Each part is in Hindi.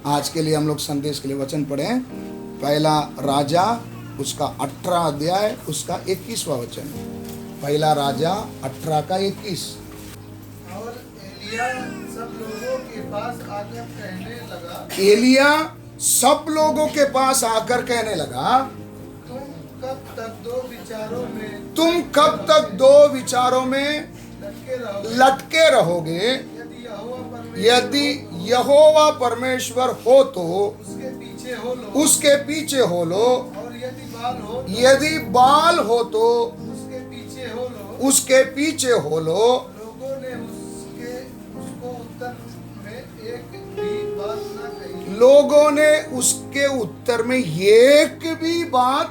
आज के लिए हम लोग संदेश के लिए वचन पढ़ें। पहला राजा उसका 18 अध्याय उसका 21वां वचन। पहला राजा 18 का 21। और एलिया सब लोगों के पास आकर कहने लगा, एलिया सब लोगों के पास आकर कहने लगा, तुम कब तक दो विचारों में तुम कब तक दो विचारों में लटके रहोगे? यदि यहोवा परमेश्वर हो तो उसके पीछे हो लो, यदि बाल हो तो उसके पीछे हो लो। लोगों ने उसको उत्तर में एक भी बात न कही। लोगों ने उसके उत्तर में एक भी बात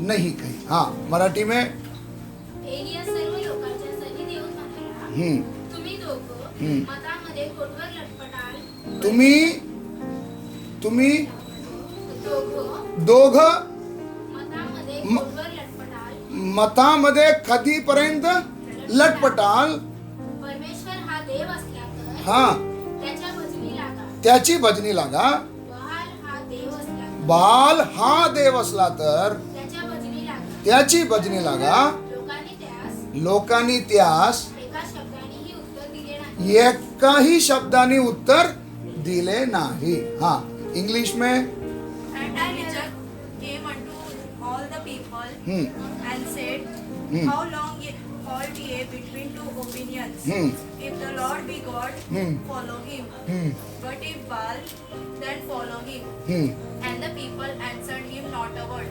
नहीं कही। हाँ, मराठी में एलिया सर्व लोकांच्या सनी देऊन म्हणाला, तुम्ही दोघं मतामध्ये कोटवर लटपटाल. तुम्ही दोघ मतामध्ये कोटवर लटपटाल. मतामध्ये कधीपर्यंत लटपटाल? परमेश्वर हा देव असला तर हा त्याच्या भजनी लागा. त्याची भजनी लागा. बाल हा देव असला तर त्याची भजनी लागा. लोकांनी त्यास एकाही शब्दाने उत्तर दिले नाही. हा, इंग्लिश में And Elijah came unto all the people and said, How long halt ye between two opinions? If the Lord be God, follow him. But if Baal, then follow him. And the people answered him not a word.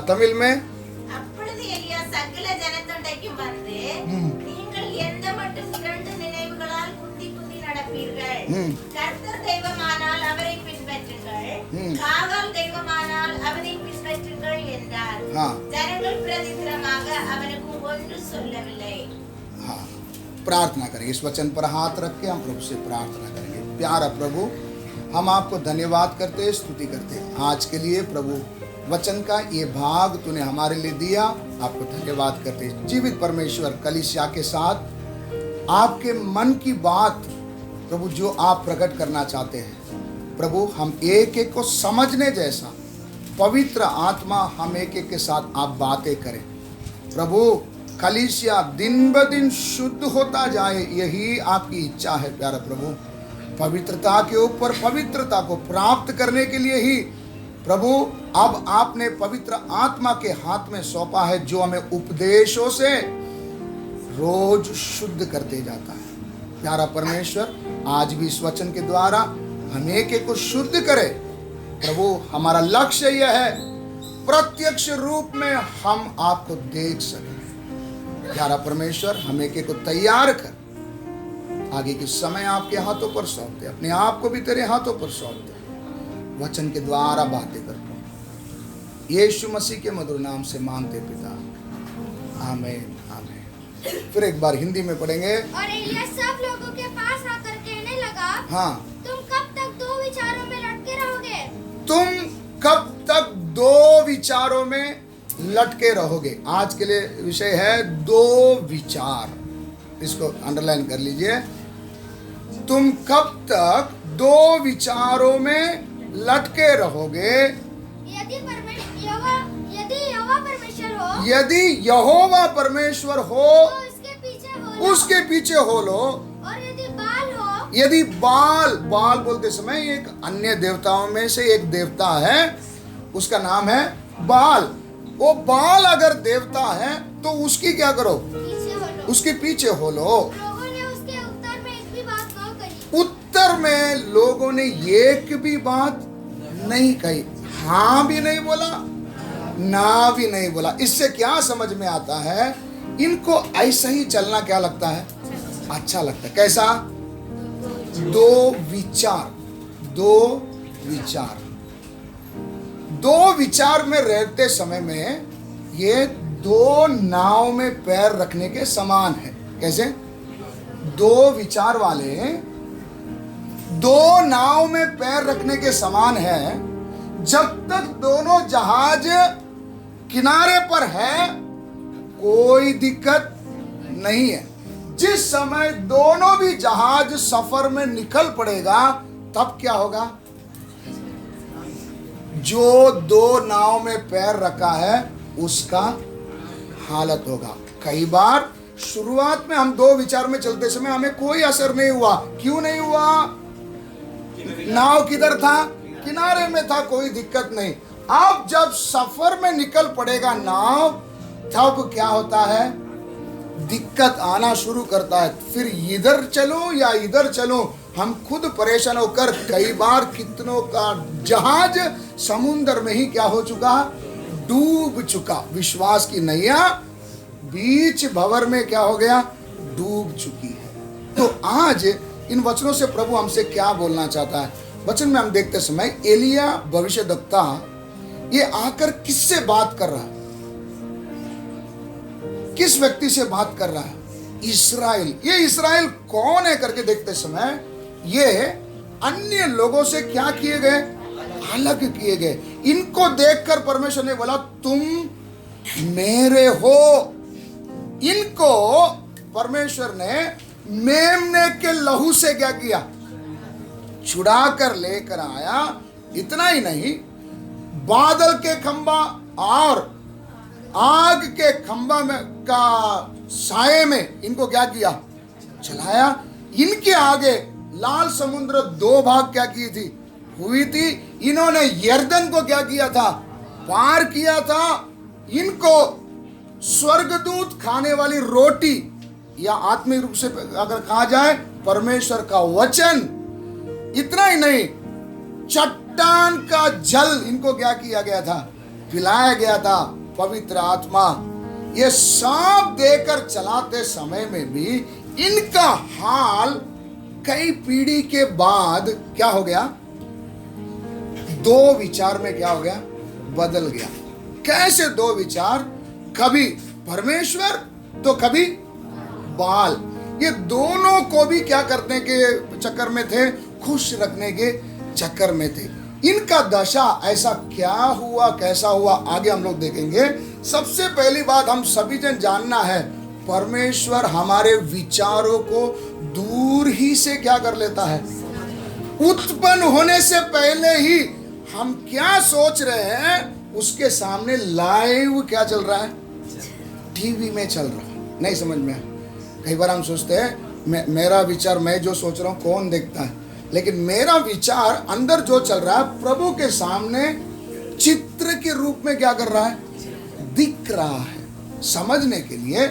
Tamil में அப்பொழுது எலியா சகல ஜனத்தொண்டைக்கு வந்து, நீங்கள் எந்த மட்டும் இரண்டு நினைவுகளால் குந்தி குந்தி நடப்பீர்கள்? கர்த்தர் தெய்வமானால் அவரை பின்பற்றுங்கள், காவல் தெய்வமானால் அவனை பின்பற்றுங்கள் என்றார். ஜனங்கள் பிரதித்திரமாக அவனுக்கு ஒன்று சொல்லவில்லை. हाँ, प्रार्थना करेंगे। इस वचन पर हाथ रख के हम प्रभु से प्रार्थना करेंगे। प्यारा प्रभु, हम आपको धन्यवाद करते, स्तुति करते आज के लिए। प्रभु, वचन का ये भाग तूने हमारे लिए दिया, आपको धन्यवाद करते। जीवित परमेश्वर, कलीसिया के साथ आपके मन की बात प्रभु जो आप प्रकट करना चाहते हैं, प्रभु हम एक एक को समझने जैसा पवित्र आत्मा हम एक एक के साथ आप बातें करें। प्रभु, कलीसिया दिन ब दिन शुद्ध होता जाए, यही आपकी इच्छा है। प्यारा प्रभु, पवित्रता के ऊपर पवित्रता को प्राप्त करने के लिए ही प्रभु अब आपने पवित्र आत्मा के हाथ में सौंपा है, जो हमें उपदेशों से रोज शुद्ध करते जाता है। प्यारा परमेश्वर, आज भी इस वचन के द्वारा हम एक एक को शुद्ध करे। प्रभु, हमारा लक्ष्य यह है प्रत्यक्ष रूप में हम आपको देख सकें। प्यारा परमेश्वर, हम एक एक को तैयार कर आगे के समय आपके हाथों पर सौंपते, अपने आप को भी तेरे हाथों पर सौंपते, वचन के द्वारा बातें करते। यीशु मसीह के मधुर नाम से मांगते पिता, आमीन आमीन। फिर एक बार हिंदी में पढ़ेंगे। और एलिया सब लोगों के पास आकर कहने लगा, हाँ, तुम कब तक दो विचारों में लटके रहोगे? तुम कब तक दो विचारों में लटके रहोगे? आज के लिए विषय है दो विचार, इसको अंडरलाइन कर लीजिए। तुम कब तक दो विचारों में लटके रहोगे? यदि यहोवा परमेश्वर हो तो उसके पीछे हो लो। और यदि बाल बोलते समय एक अन्य देवताओं में से एक देवता है, उसका नाम है बाल। वो बाल अगर देवता है तो उसकी क्या करो? उसके पीछे हो लो। लोगों ने उसके उत्तर में एक भी बात न कही। उत्तर में लोगों ने एक भी बात नहीं कही, हाँ भी नहीं बोला, ना भी नहीं बोला। इससे क्या समझ में आता है? इनको ऐसा ही चलना क्या लगता है? अच्छा लगता है। कैसा? दो विचार, दो विचार में रहते समय में ये दो नाव में पैर रखने के समान है। कैसे? दो विचार वाले दो नाव में पैर रखने के समान है। जब तक दोनों जहाज किनारे पर है कोई दिक्कत नहीं है। जिस समय दोनों भी जहाज सफर में निकल पड़ेगा तब क्या होगा? जो दो नाव में पैर रखा है उसका हालत होगा। कई बार शुरुआत में हम दो विचार में चलते समय हमें कोई असर नहीं हुआ। क्यों नहीं हुआ? नाव किधर था? किनारे में था, कोई दिक्कत नहीं। अब जब सफर में निकल पड़ेगा नाव, तब क्या होता है? दिक्कत आना शुरू करता है। फिर इधर चलो या इधर चलो, हम खुद परेशान होकर कई बार कितनों का जहाज समुद्र में ही क्या हो चुका? डूब चुका। विश्वास की नैया बीच भंवर में क्या हो गया? डूब चुकी है। तो आज इन वचनों से प्रभु हमसे क्या बोलना चाहता है? वचन में हम देखते समय एलिया भविष्यद्वक्ता ये आकर किससे बात कर रहा है? किस व्यक्ति से बात कर रहा है? इस्राएल। ये इस्राएल कौन है करके देखते समय ये अन्य लोगों से क्या किए गए? अलग किए गए। इनको देखकर परमेश्वर ने बोला तुम मेरे हो। इनको परमेश्वर ने मेमने के लहू से क्या किया? छुड़ा कर लेकर आया। इतना ही नहीं, बादल के खंबा और आग के खंबा में का साये में इनको क्या किया? चलाया। इनके आगे लाल समुद्र दो भाग क्या की थी? हुई थी। इन्होंने यर्दन को क्या किया था? पार किया था। इनको स्वर्गदूत खाने वाली रोटी या आत्मिक रूप से अगर कहा जाए परमेश्वर का वचन, इतना ही नहीं, चट्टान का जल इनको क्या किया गया था? पिलाया गया था। पवित्र आत्मा। ये सब देकर चलाते समय में भी इनका हाल कई पीढ़ी के बाद क्या हो गया? दो विचार में क्या हो गया? बदल गया। कैसे दो विचार? कभी परमेश्वर तो कभी बाल। ये दोनों को भी क्या करने के चक्कर में थे? खुश रखने के चक्कर में थे। इनका दशा ऐसा क्या हुआ, कैसा हुआ, आगे हम लोग देखेंगे। सबसे पहली बात हम सभी जन जानना है, परमेश्वर हमारे विचारों को दूर ही से क्या कर लेता है? उत्पन्न होने से पहले ही हम क्या सोच रहे हैं उसके सामने लाइव क्या चल रहा है? टीवी में चल रहा है। नहीं समझ में? कई बार हम सोचते हैं मेरा विचार, मैं जो सोच रहा हूं कौन देखता है, लेकिन मेरा विचार अंदर जो चल रहा है प्रभु के सामने चित्र के रूप में क्या कर रहा है? दिख रहा है। समझने के लिए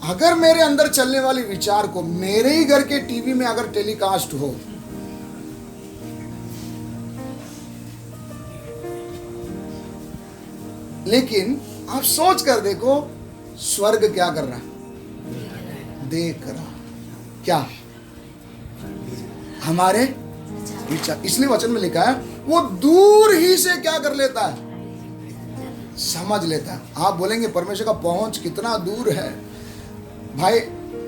अगर मेरे अंदर चलने वाली विचार को मेरे ही घर के टीवी में अगर टेलीकास्ट हो, लेकिन आप सोच कर देखो स्वर्ग क्या कर रहा है? देख रहा। क्या? हमारे विचार। इसलिए वचन में लिखा है वो दूर ही से क्या कर लेता है? समझ लेता है। आप बोलेंगे परमेश्वर का पहुंच कितना दूर है? भाई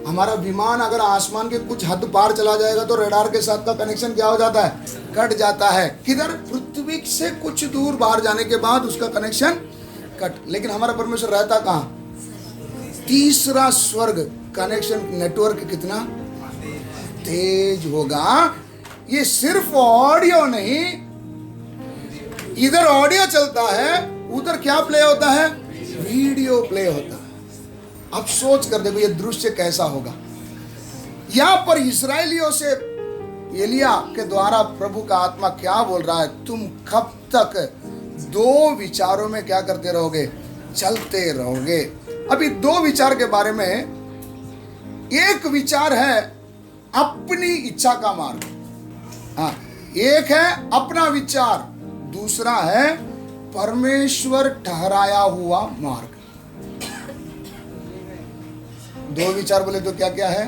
हमारा विमान अगर आसमान के कुछ हद पार चला जाएगा तो रडार के साथ का कनेक्शन क्या हो जाता है? कट जाता है। किधर? पृथ्वी से कुछ दूर बाहर जाने के बाद उसका कनेक्शन कट। लेकिन हमारा परमेश्वर रहता कहाँ? तीसरा स्वर्ग। कनेक्शन नेटवर्क कितना तेज होगा। ये सिर्फ ऑडियो नहीं, इधर ऑडियो चलता है, उधर क्या प्ले होता है? वीडियो प्ले होता है। अब सोच कर देखो ये दृश्य कैसा होगा। यहां पर इस्राएलियों से एलिया के द्वारा प्रभु का आत्मा क्या बोल रहा है? तुम कब तक दो विचारों में क्या करते रहोगे? चलते रहोगे। अभी दो विचार के बारे में, एक विचार है अपनी इच्छा का मार्ग। हाँ, एक है अपना विचार, दूसरा है परमेश्वर ठहराया हुआ मार्ग। दो विचार बोले तो क्या क्या है?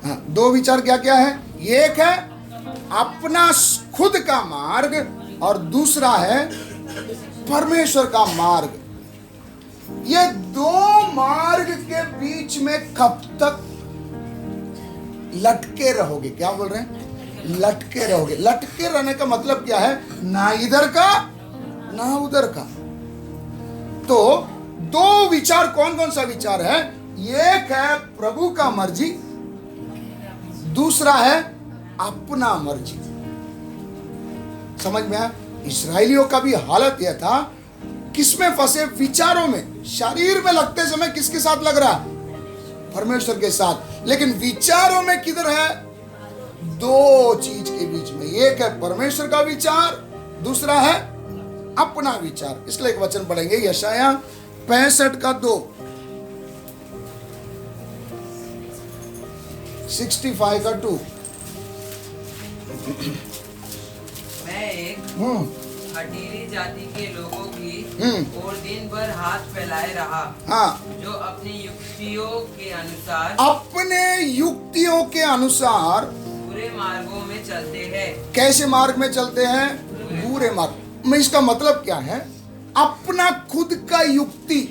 हाँ, दो विचार क्या क्या है? एक है अपना खुद का मार्ग और दूसरा है परमेश्वर का मार्ग। ये दो मार्ग के बीच में कब तक लटके रहोगे? क्या बोल रहे हैं? लटके रहोगे। लटके रहने का मतलब क्या है? ना इधर का ना उधर का। तो दो विचार कौन कौन सा विचार है? एक है प्रभु का मर्जी, दूसरा है अपना मर्जी। समझ में आया? इस्राएलियों का भी हालत यह था, किसमें फंसे? विचारों में। शरीर में लगते समय किसके साथ लग रहा? परमेश्वर के साथ। लेकिन विचारों में किधर है? दो चीज के बीच में, एक है परमेश्वर का विचार, दूसरा है अपना विचार। इसलिए एक वचन पढ़ेंगे, यशाया 65 का 2, 65 का 2। मैं एक हठीली जाति के लोगों की और दिन भर हाथ फैलाए रहा, हाँ, जो अपनी युक्तियों के अनुसार बुरे मार्गों में चलते हैं। कैसे मार्ग में चलते हैं? बुरे मार्ग में। इसका मतलब क्या है? अपना खुद का युक्ति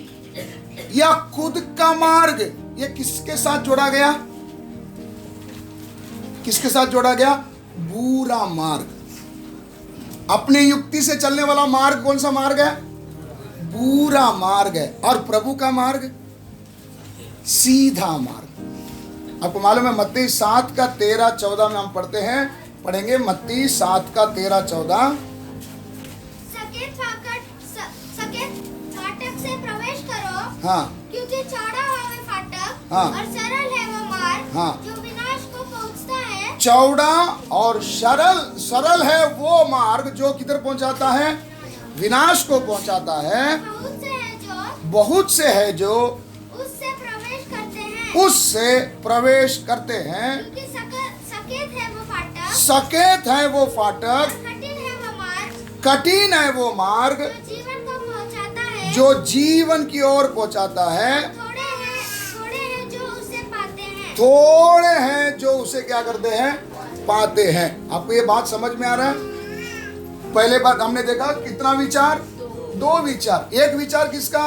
या खुद का मार्ग, ये किसके साथ जोड़ा गया? किसके साथ जोड़ा गया? बुरा मार्ग। अपनी युक्ति से चलने वाला मार्ग कौन सा मार्ग है? बुरा मार्ग है। और प्रभु का मार्ग सीधा मार्ग। आपको मालूम है, मत्ती 7 का 13-14 में हम पढ़ेंगे मत्ती 7 का 13-14। सकेत फाटक से प्रवेश करो, हाँ, क्योंकि चौड़ा है वो फाटक, हाँ, और सरल है वो मार्ग, हाँ, जो विनाश को पहुंचता है। चौड़ा और सरल है वो मार्ग जो किधर पहुंचाता है? विनाश को पहुंचाता है। बहुत से है जो उससे प्रवेश करते हैं। क्योंकि सकेत है वो फाटक, कठिन है वो मार्ग जो जीवन की ओर पहुंचाता है। थोड़े हैं जो उसे क्या करते हैं? पाते हैं। आपको ये बात समझ में आ रहा है? पहले बात हमने देखा कितना विचार? दो विचार। एक विचार किसका?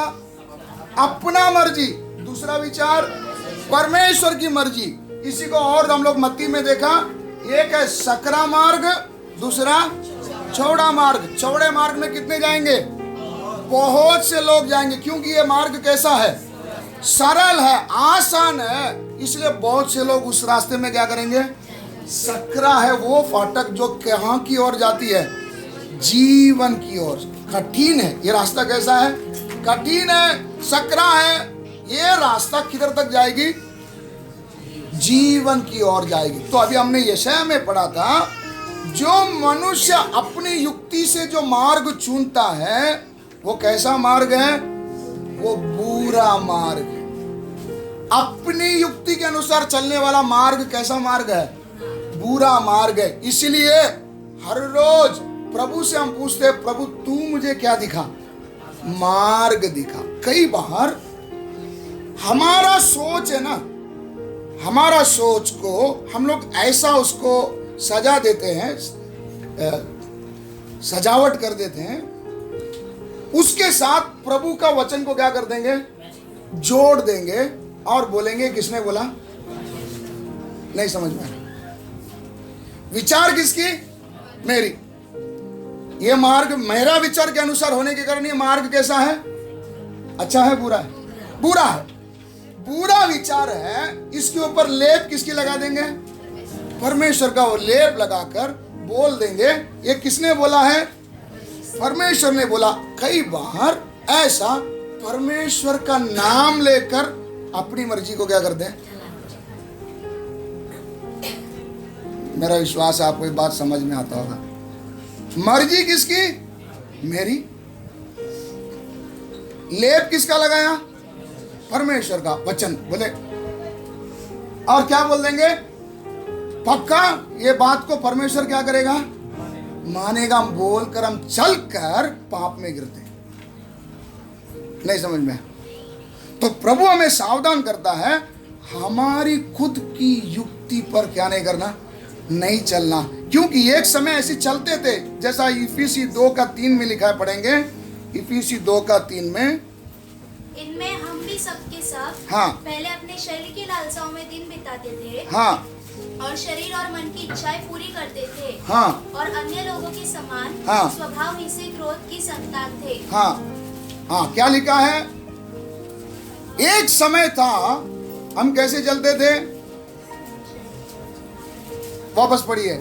अपना मर्जी। दूसरा विचार परमेश्वर की मर्जी। इसी को और हम लोग मत्ती में देखा, एक है सकरा मार्ग, दूसरा चौड़ा मार्ग। चौड़े मार्ग में कितने जाएंगे? बहुत से लोग जाएंगे, क्योंकि ये मार्ग कैसा है? सरल है, आसान है, इसलिए बहुत से लोग उस रास्ते में क्या करेंगे? सकरा है वो फाटक जो कहाँ की ओर जाती है? जीवन की ओर। कठिन है ये रास्ता। कैसा है? कठिन है, सकरा है। ये रास्ता किधर तक जाएगी? जीवन की ओर जाएगी। तो अभी हमने यशाया में पढ़ा था, जो मनुष्य अपनी युक्ति से जो मार्ग चुनता है वो कैसा मार्ग है? वो बुरा मार्ग है। अपनी युक्ति के अनुसार चलने वाला मार्ग कैसा मार्ग है? बुरा मार्ग है। इसलिए हर रोज प्रभु से हम पूछते हैं, प्रभु तू मुझे क्या दिखा? मार्ग दिखा। कई बार हमारा सोच है ना, हमारा सोच को हम लोग ऐसा उसको सजा देते हैं, सजावट कर देते हैं, उसके साथ प्रभु का वचन को क्या कर देंगे? जोड़ देंगे और बोलेंगे किसने बोला? नहीं समझ में। विचार किसकी? मेरी। ये मार्ग मेरा विचार के अनुसार होने के कारण ये मार्ग कैसा है? अच्छा है, बुरा है? बुरा है। बुरा विचार है, इसके ऊपर लेप किसकी लगा देंगे? परमेश्वर का। वो लेप लगाकर बोल देंगे ये किसने बोला है? परमेश्वर ने बोला। कई बार ऐसा परमेश्वर का नाम लेकर अपनी मर्जी को क्या कर दें? मेरा विश्वास है आपको ये बात समझ में आता होगा। मर्जी किसकी? मेरी। लेप किसका लगाया? परमेश्वर का वचन बोले। और क्या बोल देंगे? पक्का ये बात को परमेश्वर क्या करेगा? मानेगा। हम बोलकर हम चलकर पाप में गिरते। नहीं समझ में? तो प्रभु हमें सावधान करता है, हमारी खुद की युक्ति पर क्या नहीं करना? नहीं चलना। क्योंकि एक समय ऐसे चलते थे, जैसा इफिसी 2 का 3 में लिखा है, पढ़ेंगे इफिसी 2 का 3 में। इनमें हम भी सबके साथ हाँ, पहले अपने शरीर की लालसाओं में दिन बिताते थे, हाँ, और शरीर और मन की इच्छाएं पूरी करते थे, हाँ, और अन्य लोगों के समान हाँ, स्वभाव ही से क्रोध की संतान थे। हाँ, हाँ, क्या लिखा है? एक समय था हम कैसे चलते थे, वापस पढ़िए।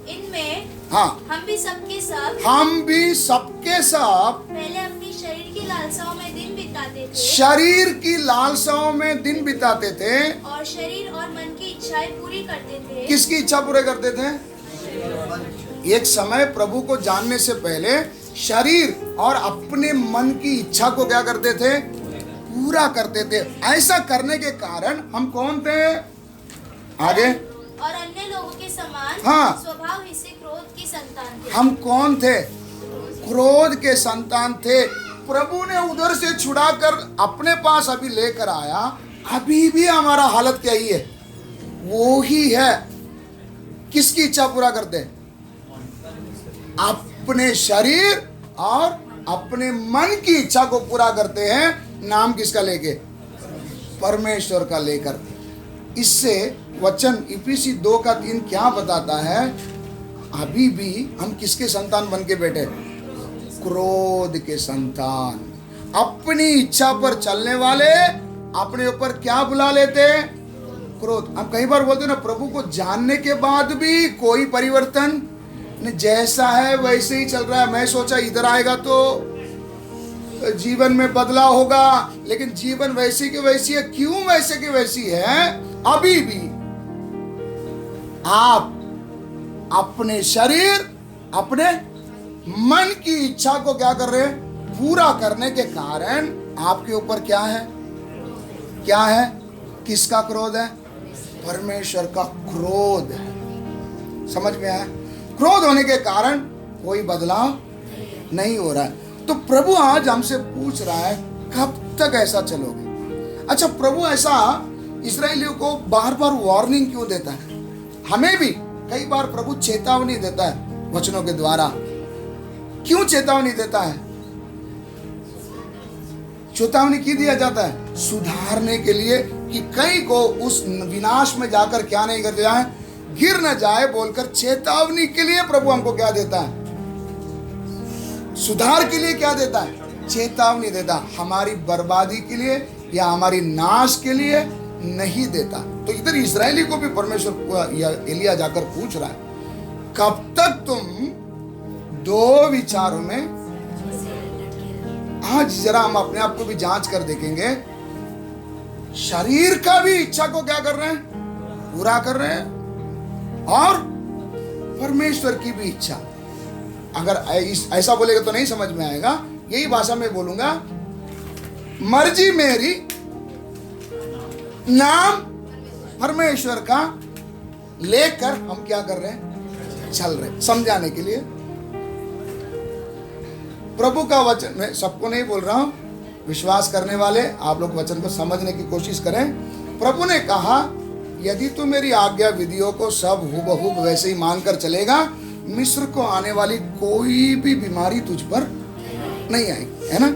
इनमें हाँ, हम भी सबके सब हम भी सबके सब पहले अपनी शरीर की लालसाओं में दिन बिताते थे शरीर की लालसाओं में दिन बिताते थे। और शरीर और मन की इच्छाएं पूरी करते थे। किसकी इच्छा पूरे करते थे? एक समय प्रभु को जानने से पहले शरीर और अपने मन की इच्छा को क्या करते थे? पूरा करते थे। ऐसा करने के कारण हम कौन थे? आगे, और अन्य लोगों के समान हाँ। स्वभाव हिस्से क्रोध की संतान थे। हम कौन थे? क्रोध के संतान थे। प्रभु ने उधर से छुड़ाकर अपने पास अभी लेकर आया। अभी भी हमारा हालत क्या ही है? वो ही है। किसकी इच्छा पूरा करते हैं? अपने शरीर और अपने मन की इच्छा को पूरा करते हैं। नाम किसका लेके? परमेश्वर का लेकर। इससे वचन इफिसी 2:3 क्या बताता है? अभी भी हम किसके संतान बन के बैठे? क्रोध के संतान। अपनी इच्छा पर चलने वाले अपने ऊपर क्या बुला लेते? क्रोध। हम कई बार बोलते हैं ना, प्रभु को जानने के बाद भी कोई परिवर्तन नहीं, जैसा है वैसे ही चल रहा है। मैं सोचा इधर आएगा तो जीवन में बदलाव होगा, लेकिन जीवन वैसी की वैसी है। क्यों वैसे की वैसी है? अभी भी आप अपने शरीर, अपने मन की इच्छा को क्या कर रहे हैं? पूरा करने के कारण आपके ऊपर क्या है? क्या है? किसका क्रोध है? परमेश्वर का क्रोध है। समझ में आया? क्रोध होने के कारण कोई बदलाव नहीं हो रहा है। तो प्रभु आज हमसे पूछ रहा है, कब तक ऐसा चलोगे? अच्छा, प्रभु ऐसा इस्राएलियों को बार बार वार्निंग क्यों देता है? हमें भी कई बार प्रभु चेतावनी देता है वचनों के द्वारा। क्यों चेतावनी देता है? चेतावनी क्यों दिया जाता है? सुधारने के लिए, कि कई को उस विनाश में जाकर क्या नहीं कर जाए, गिर न जाए बोलकर चेतावनी के लिए प्रभु हमको क्या देता है? सुधार के लिए क्या देता है? चेतावनी देता। हमारी बर्बादी के लिए या हमारी नाश के लिए नहीं देता। तो इधर इस्राएली को भी परमेश्वर या एलिया जाकर पूछ रहा है, कब तक तुम दो विचारों में? आज जरा हम अपने आप को भी जांच कर देखेंगे। शरीर का भी इच्छा को क्या कर रहे हैं? पूरा कर रहे हैं, और परमेश्वर की भी इच्छा। अगर ऐसा बोलेगा तो नहीं समझ में आएगा। यही भाषा में बोलूंगा, मर्जी मेरी, नाम परमेश्वर का लेकर हम क्या कर रहे हैं? चल रहे हैं। समझाने के लिए प्रभु का वचन, मैं सबको नहीं बोल रहा हूं, विश्वास करने वाले आप लोग वचन को समझने की कोशिश करें। प्रभु ने कहा, यदि तू मेरी आज्ञा विधियों को सब हुबहू वैसे ही मानकर चलेगा, मिस्र को आने वाली कोई भी बीमारी तुझ पर नहीं आएगी, है ना?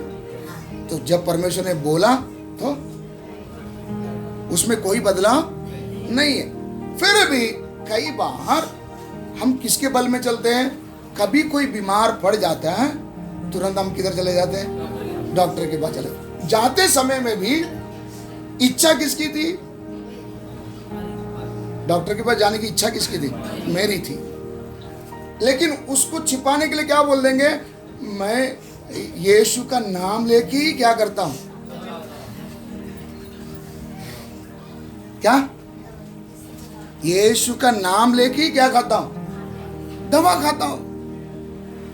तो जब परमेश्वर ने बोला तो उसमें कोई बदलाव नहीं है। फिर भी कई बार हम किसके बल में चलते हैं? कभी कोई बीमार पड़ जाता है, तुरंत हम किधर चले जाते हैं? डॉक्टर के पास चले जाते समय में भी इच्छा किसकी थी? डॉक्टर के पास जाने की इच्छा किसकी थी? मेरी थी। लेकिन उसको छिपाने के लिए क्या बोल देंगे? मैं यीशु का नाम लेके ही क्या करता हूं? क्या? यीशु का नाम लेके ही क्या खाता हूं? दवा खाता हूं।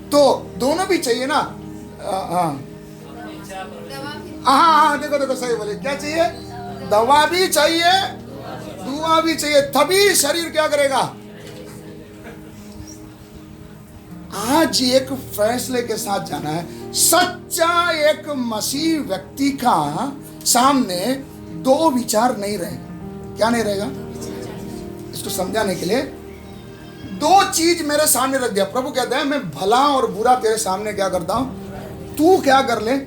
तो दोनों भी चाहिए ना? हाँ, देखो सही बोले। क्या चाहिए? दवा भी चाहिए, दुआ भी चाहिए, तभी शरीर क्या करेगा? आज एक फैसले के साथ जाना है। सच्चा एक मसीह व्यक्ति का सामने दो विचार नहीं रहेगा। क्या नहीं रहेगा? इसको समझाने के लिए दो चीज मेरे सामने रख दिया। प्रभु कहता है, मैं भला और बुरा तेरे सामने क्या करता हूं, तू क्या कर ले?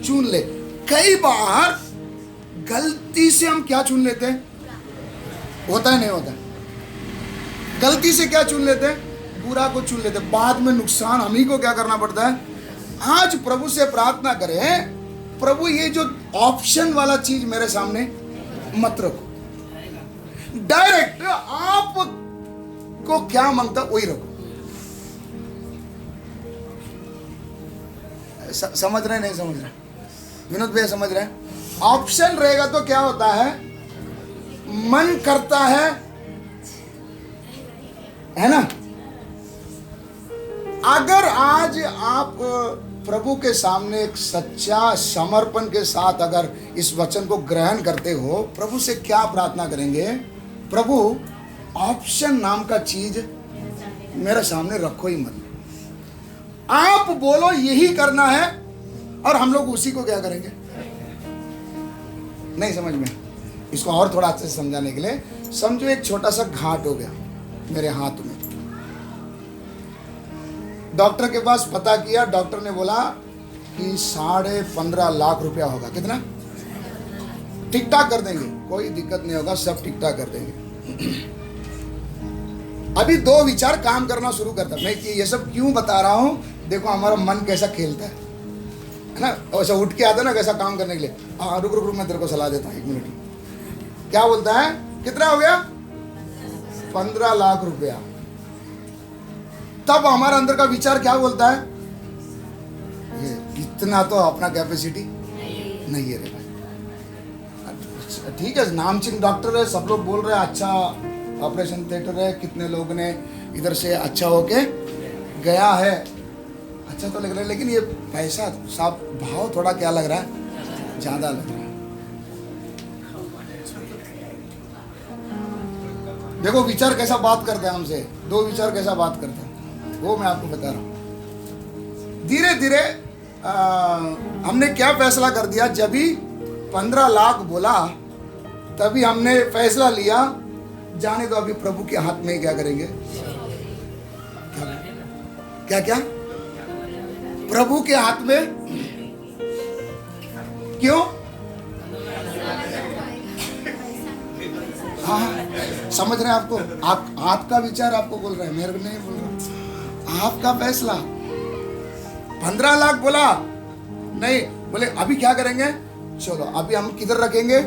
चुन ले। कई बार गलती से हम क्या चुन लेते हैं? होता है नहीं होता? गलती से क्या चुन लेते हैं? बुरा को चुन लेते। बाद में नुकसान हम ही को क्या करना पड़ता है? आज प्रभु से प्रार्थना करें, प्रभु ये जो ऑप्शन वाला चीज मेरे सामने मत रखो, डायरेक्ट आप को क्या मांगता वही रखो। समझ रहे नहीं समझ रहे? विनोद भैया समझ रहे हैं? ऑप्शन रहेगा तो क्या होता है, मन करता है ना। अगर आज आप प्रभु के सामने एक सच्चा समर्पण के साथ अगर इस वचन को ग्रहण करते हो, प्रभु से क्या प्रार्थना करेंगे, प्रभु ऑप्शन नाम का चीज मेरे सामने रखो ही मत, आप बोलो यही करना है, और हम लोग उसी को क्या करेंगे। नहीं समझ में? इसको और थोड़ा अच्छे से समझाने के लिए समझो, एक छोटा सा घाट हो गया मेरे हाथ में, डॉक्टर के पास पता किया, डॉक्टर ने बोला कि 15.5 लाख रुपया होगा। कितना? ठीक ठाक कर देंगे, कोई दिक्कत नहीं होगा, सब ठीक ठाक कर देंगे। अभी दो विचार काम करना शुरू करता। मैं ये सब क्यों बता रहा हूं, देखो हमारा मन कैसा खेलता है ना, ऐसा उठ के आता ना कैसा काम करने के लिए। हाँ रुक रुक रुक, मैं तेरे को सलाह देता हूँ, 1 मिनट। क्या बोलता है, कितना हो गया? 15 लाख रुपया। तब हमारे अंदर का विचार क्या बोलता है, ये इतना तो अपना कैपेसिटी नहीं है रे भाई। ठीक है, नामचीन डॉक्टर है, सब लोग बोल रहे हैं अच्छा ऑपरेशन थिएटर है, कितने लोग ने इधर से अच्छा होके गया है, अच्छा तो लग रहा है, लेकिन ये पैसा साफ भाव थोड़ा क्या लग रहा है, ज्यादा लग रहा है। देखो विचार कैसा बात करते हैं हमसे, दो विचार कैसा बात करते हैं, वो मैं आपको बता रहा हूँ। धीरे धीरे हमने क्या फैसला कर दिया, जब भी 15 लाख बोला तभी हमने फैसला लिया, जाने दो अभी प्रभु के हाथ में क्या करेंगे, क्या क्या प्रभु के हाथ में। क्यों? हाँ समझ रहे हैं आपको, आपका विचार आपको बोल रहा है, मेरे को नहीं बोल रहा, आपका फैसला। 15 लाख बोला नहीं, बोले अभी क्या करेंगे, चलो अभी हम किधर रखेंगे,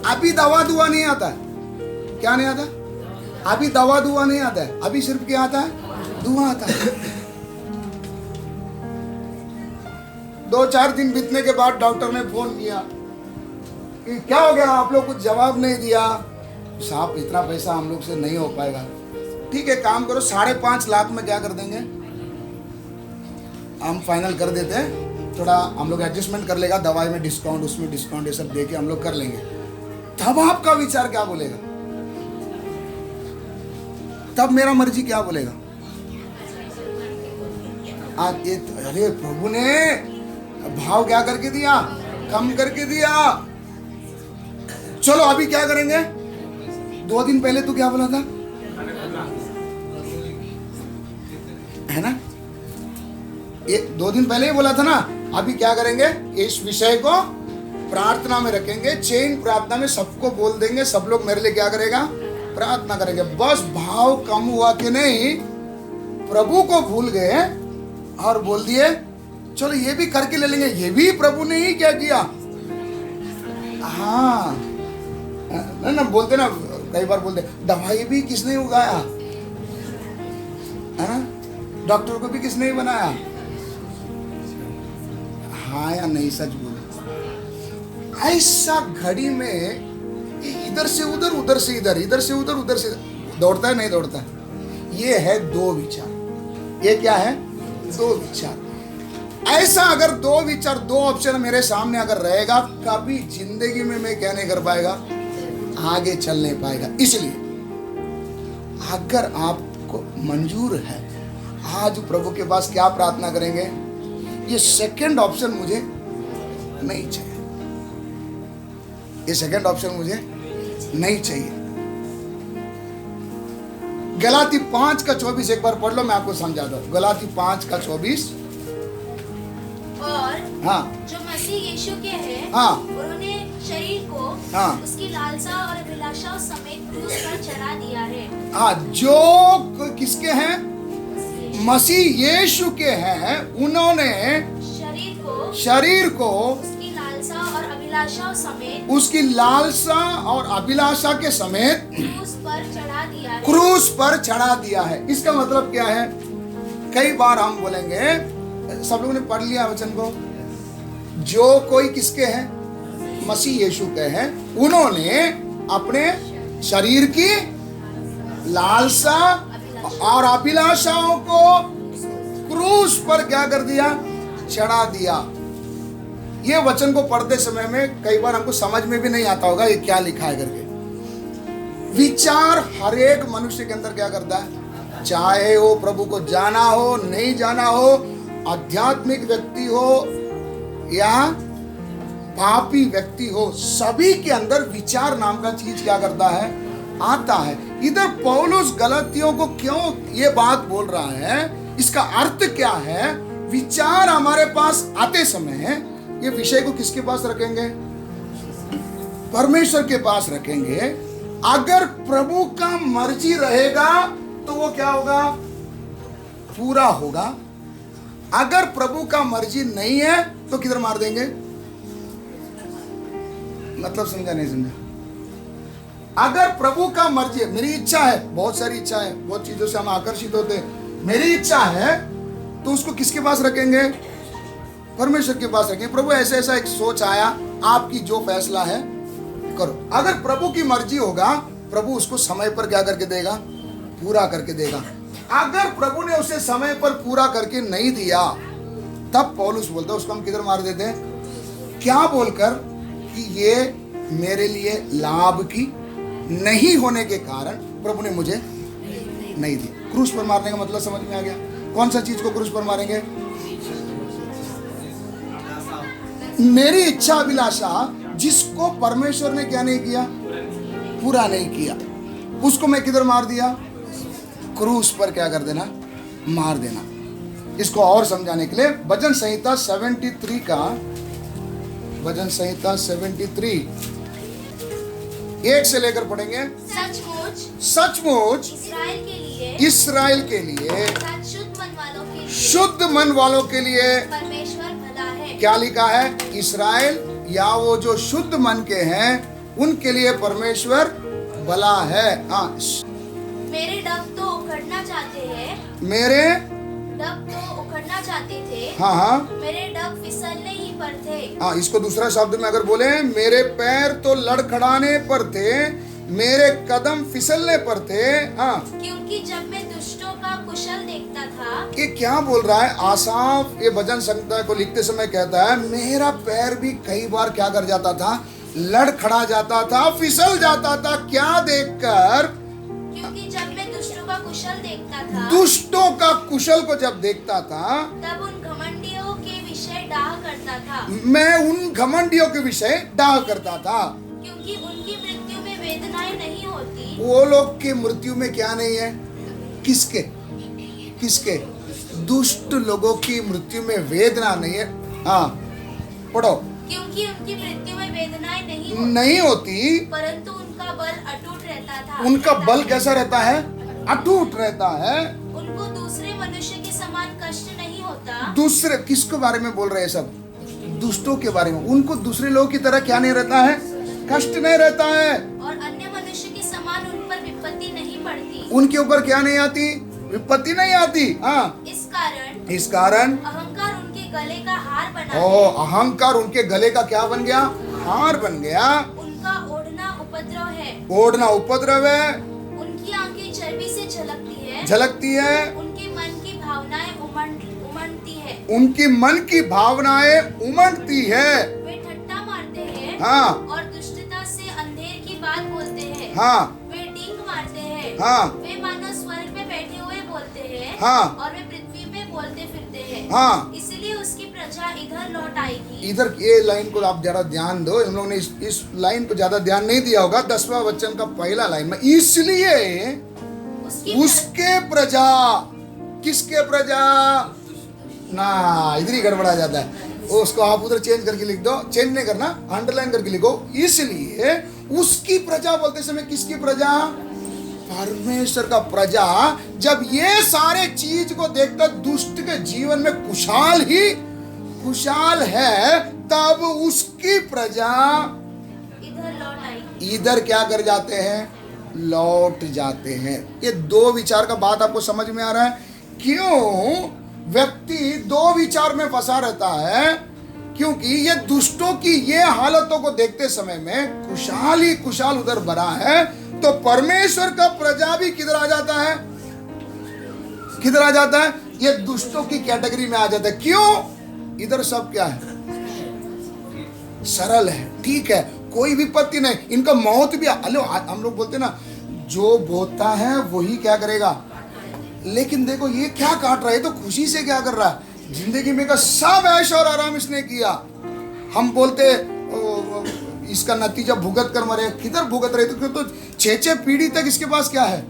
अभी दवा दुआ नहीं आता है। क्या नहीं आता? अभी दवा दुआ नहीं आता है, अभी सिर्फ क्या आता है, दुआ आता है। 2-4 दिन बीतने के बाद डॉक्टर ने फोन किया कि क्या हो गया, आप लोग कुछ जवाब नहीं दिया। साहब इतना पैसा हम लोग से नहीं हो पाएगा। ठीक है, काम करो, 5.5 लाख में क्या कर देंगे, हम फाइनल कर देते हैं, थोड़ा हम लोग एडजस्टमेंट कर लेगा, दवाई में डिस्काउंट, उसमें डिस्काउंट, ये सब दे के हम लोग कर लेंगे। तब आपका विचार क्या बोलेगा, तब मेरा मर्जी क्या बोलेगा। अरे प्रभु ने भाव क्या करके दिया, कम करके दिया। चलो अभी क्या करेंगे, 2 दिन पहले तू क्या बोला था, है ना, ये 2 दिन पहले ही बोला था ना। अभी क्या करेंगे, इस विषय को प्रार्थना में रखेंगे, चेन प्रार्थना में सबको बोल देंगे, सब लोग मेरे लिए क्या करेगा, प्रार्थना करेंगे। बस भाव कम हुआ कि नहीं, प्रभु को भूल गए और बोल दिए चलो ये भी करके ले लेंगे, ये भी प्रभु ने ही क्या किया। हाँ ना बोलते ना, कई बार बोलते दवाई भी किसने उगाया, है ना, डॉक्टर को भी किसने ही बनाया। हाँ या नहीं, सच बोलो। ऐसा घड़ी में इधर से उधर, उधर से इधर, इधर से उधर, उधर से दौड़ता है, नहीं दौड़ता है। ये है 2 विचार। ये क्या है, 2 विचार। ऐसा अगर 2 विचार, 2 ऑप्शन मेरे सामने अगर रहेगा, कभी जिंदगी में मैं क्या नहीं कर पाएगा, आगे चल नहीं पाएगा। इसलिए अगर आपको मंजूर है, आज प्रभु के पास क्या प्रार्थना करेंगे, ये सेकंड ऑप्शन मुझे नहीं चाहिए, ये सेकंड ऑप्शन मुझे नहीं चाहिए। गलाती 5:24 एक बार पढ़ लो, मैं आपको समझाता हूं। गलाती 5:24। और हाँ, जो मसीह यीशु के हैं, हाँ, उन्होंने शरीर को हाँ, उसकी लालसा और अभिलाषाओं समेत क्रूस पर चढ़ा दिया है। हाँ, जो किसके हैं, मसीह यीशु के हैं, उन्होंने शरीर को लालसा और अभिलाषाओं समेत उसकी लालसा और अभिलाषा के समेत क्रूस पर चढ़ा दिया है। क्रूस पर चढ़ा दिया है। इसका मतलब क्या है? कई बार हम बोलेंगे, सब लोगों ने पढ़ लिया वचन को, जो कोई किसके हैं? मसीह यीशु के हैं। उन्होंने अपने शरीर की लालसा और अभिलाषाओं को क्रूस पर क्या कर दिया? चढ़ा दिया। ये वचन को पढ़ते समय में कई बार हमको समझ में भी नहीं आता होगा ये क्या लिखा है करके। विचार हर एक मनुष्य के अंदर क्या करता है? चाहे वो प्रभु को जाना हो, नहीं जाना हो, आध्यात्मिक व्यक्ति हो या पापी व्यक्ति हो, सभी के अंदर विचार नाम का चीज क्या करता है? आता है। इधर पौलुस गलतियों को क्यों ये बात बोल रहा है? इसका अर्थ क्या है? विचार हमारे पास आते समय ये विषय को किसके पास रखेंगे? परमेश्वर के पास रखेंगे। अगर प्रभु का मर्जी रहेगा तो वो क्या होगा? पूरा होगा। अगर प्रभु का मर्जी नहीं है तो किधर मार देंगे? मतलब समझा नहीं समझा? अगर प्रभु का मर्जी है, मेरी इच्छा है, बहुत सारी इच्छा है, बहुत चीजों से हम आकर्षित होते हैं, मेरी इच्छा है तो उसको किसके पास रखेंगे? परमेश्वर के पास रखेंगे। प्रभु ऐसा ऐसा एक सोच आया, आपकी जो फैसला है करो। अगर प्रभु की मर्जी होगा, प्रभु उसको समय पर क्या करके देगा? पूरा करके देगा। अगर प्रभु ने उसे समय पर पूरा करके नहीं दिया, तब पौलुस बोलता है उसको हम किधर मार देते हैं? क्या बोलकर? कि ये मेरे लिए लाभ की नहीं होने के कारण प्रभु ने मुझे नहीं दी। क्रूस पर मारने का मतलब समझ में आ गया? कौन सा चीज को क्रूस पर मारेंगे? मेरी इच्छा अभिलाषा, जिसको परमेश्वर ने क्या नहीं किया? पूरा नहीं किया, उसको मैं किधर मार दिया? क्रूस पर क्या कर देना? मार देना। इसको और समझाने के लिए भजन संहिता 73 का, भजन संहिता 73 1 से लेकर पढ़ेंगे। सचमुच इस्राएल के लिए शुद्ध मन वालों के लिए परमेश्वर भला है। क्या लिखा है? इस्राएल या वो जो शुद्ध मन के हैं उनके लिए परमेश्वर भला है। हाँ, मेरे डब तो उखड़ना चाहते हैं, मेरे डब तो उखड़ना चाहते थे, हाँ, मेरे डब फिसलने ही पर थे। हाँ, इसको दूसरा शब्द में अगर बोले, मेरे पैर तो लड़खड़ाने पर थे, मेरे कदम फिसलने पर थे। हाँ, क्योंकि जब मैं दुष्टों का कुशल देखता था। ये क्या बोल रहा है? आसाफ ये भजन संहिता को लिखते समय कहता है, मेरा पैर भी कई बार क्या कर जाता था? लड़खड़ा जाता था, फिसल जाता था। क्या देखकर? क्योंकि जब मैं दुष्टों का कुशल देखता था, दुष्टों का कुशल को जब देखता था, तब उन घमंडियों के विषय डाह करता था। मैं उन घमंडियों के विषय डाह करता था। क्योंकि उनकी मृत्यु में वेदनाएं नहीं होती। वो लोग की मृत्यु में क्या नहीं है? किसके? किसके? दुष्ट लोगों की मृत्यु में वेदना नहीं है। हाँ, पढ़ो। क्योंकि उनकी मृत्यु में वेदनाएं नहीं होती, परंतु उनका बल अटूट रहता था। उनका बल कैसा रहता है? अटूट रहता है। उनको दूसरे मनुष्य के समान कष्ट नहीं होता। दूसरे किसके बारे में बोल रहे हैं? सब दुष्टों के बारे में। उनको दूसरे लोगों की तरह क्या नहीं रहता है? कष्ट नहीं रहता है। और अन्य मनुष्य के समान उन पर विपत्ति नहीं पड़ती। उनके ऊपर क्या नहीं आती? विपत्ति नहीं आती। हाँ, इस कारण अहंकार उनके गले का हार बना ओ, है। अहंकार उनके गले का क्या बन गया? हार बन गया। उनका ओढ़ना उपद्रव है। ओढ़ना उपद्रव है। उनकी आंखें चर्बी से झलकती है। उनके मन की भावनाएं उमड़ती है। उनकी मन की भावनाएं उमड़ती है। वे ठट्टा मारते हैं। हाँ, और दुष्टता से अंधेर की बात बोलते हैं। हाँ, वे डींग मारते हैं। हाँ, वे मानो स्वर्ग में बैठे हुए बोलते हैं। हाँ, और वे पृथ्वी में बोलते फिरते हैं। हाँ, इसलिए उसकी प्रजा इधर लौट आएगी। इधर ये लाइन को आप जरा ध्यान दो। हम लोग ने इस लाइन को ज्यादा ध्यान नहीं दिया होगा। 10वां वचन का पहला लाइन में, इसलिए उसके प्रजा, किसके प्रजा? ना, इधर ही गड़बड़ा जाता है। उसको आप उधर चेंज करके लिख दो। चेंज नहीं करना, अंडरलाइन करके लिखो। इसलिए उसकी प्रजा बोलते समय किसकी प्रजा? परमेश्वर का प्रजा जब ये सारे चीज को देखकर दुष्ट के जीवन में खुशहाल है, तब उसकी प्रजा इधर लौट आई। इधर क्या कर जाते हैं? लौट जाते हैं। ये दो विचार का बात आपको समझ में आ रहा है? क्यों व्यक्ति दो विचार में फंसा रहता है? क्योंकि ये दुष्टों की ये हालतों को देखते समय में खुशहाल ही खुशहाल उधर भरा है, तो परमेश्वर का प्रजा भी किधर आ जाता है? किधर आ जाता है? ये दुष्टों की कैटेगरी में आ जाता है। क्यों? इधर सब क्या है? सरल है, ठीक है, कोई विपत्ति नहीं। इनका मौत भी, हेलो, हम लोग बोलते ना, जो बोता है वही क्या करेगा। लेकिन देखो ये क्या काट रहा है, तो खुशी से क्या कर रहा है? जिंदगी में का सब ऐश और आराम इसने किया। हम बोलते इसका नतीजा भुगत कर मरे। किधर भुगत रहे? तो 6 पीढ़ी तक इसके पास क्या है?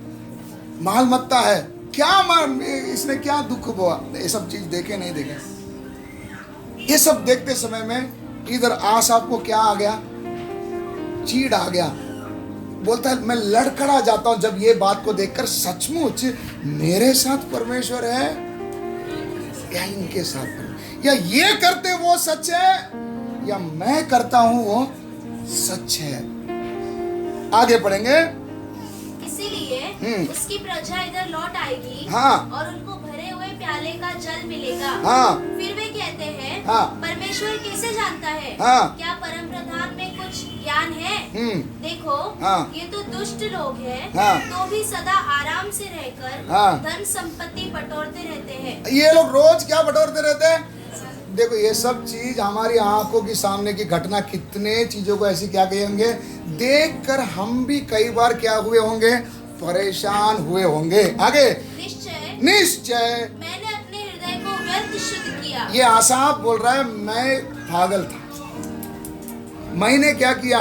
माल मत्ता है। क्या इसने क्या दुख हुआ? ये सब चीज देखे नहीं देखे। ये सब देखते समय में इधर आसाफ को क्या आ गया? चीड़ आ गया। बोलता है मैं लड़खड़ा जाता हूं जब ये बात को देखकर, सचमुच मेरे साथ परमेश्वर है या इनके साथ, या ये करते वो सच है या मैं करता हूं वो सच है। आगे पढ़ेंगे। इसीलिए उसकी प्रजा इधर लौट आएगी। हाँ। और उनको भरे हुए प्याले का जल मिलेगा। हाँ। फिर वे कहते हैं, हाँ। परमेश्वर कैसे जानता है? हाँ। क्या परम प्रधान में कुछ ज्ञान है? देखो, हाँ। ये तो दुष्ट लोग हैं, हाँ। तो भी सदा आराम से रहकर हाँ। धन संपत्ति बटोरते रहते हैं। ये लोग रोज क्या बटोरते रहते हैं? देखो ये सब चीज हमारी आंखों के सामने की घटना, कितने चीजों को ऐसी क्या कहेंगे, देखकर हम भी कई बार क्या हुए होंगे? परेशान हुए होंगे। आगे। निश्चय निश्चय मैंने अपने हृदय को व्यर्थ शुद्ध किया। ये आसाफ बोल रहा है, मैं पागल था, मैंने क्या किया?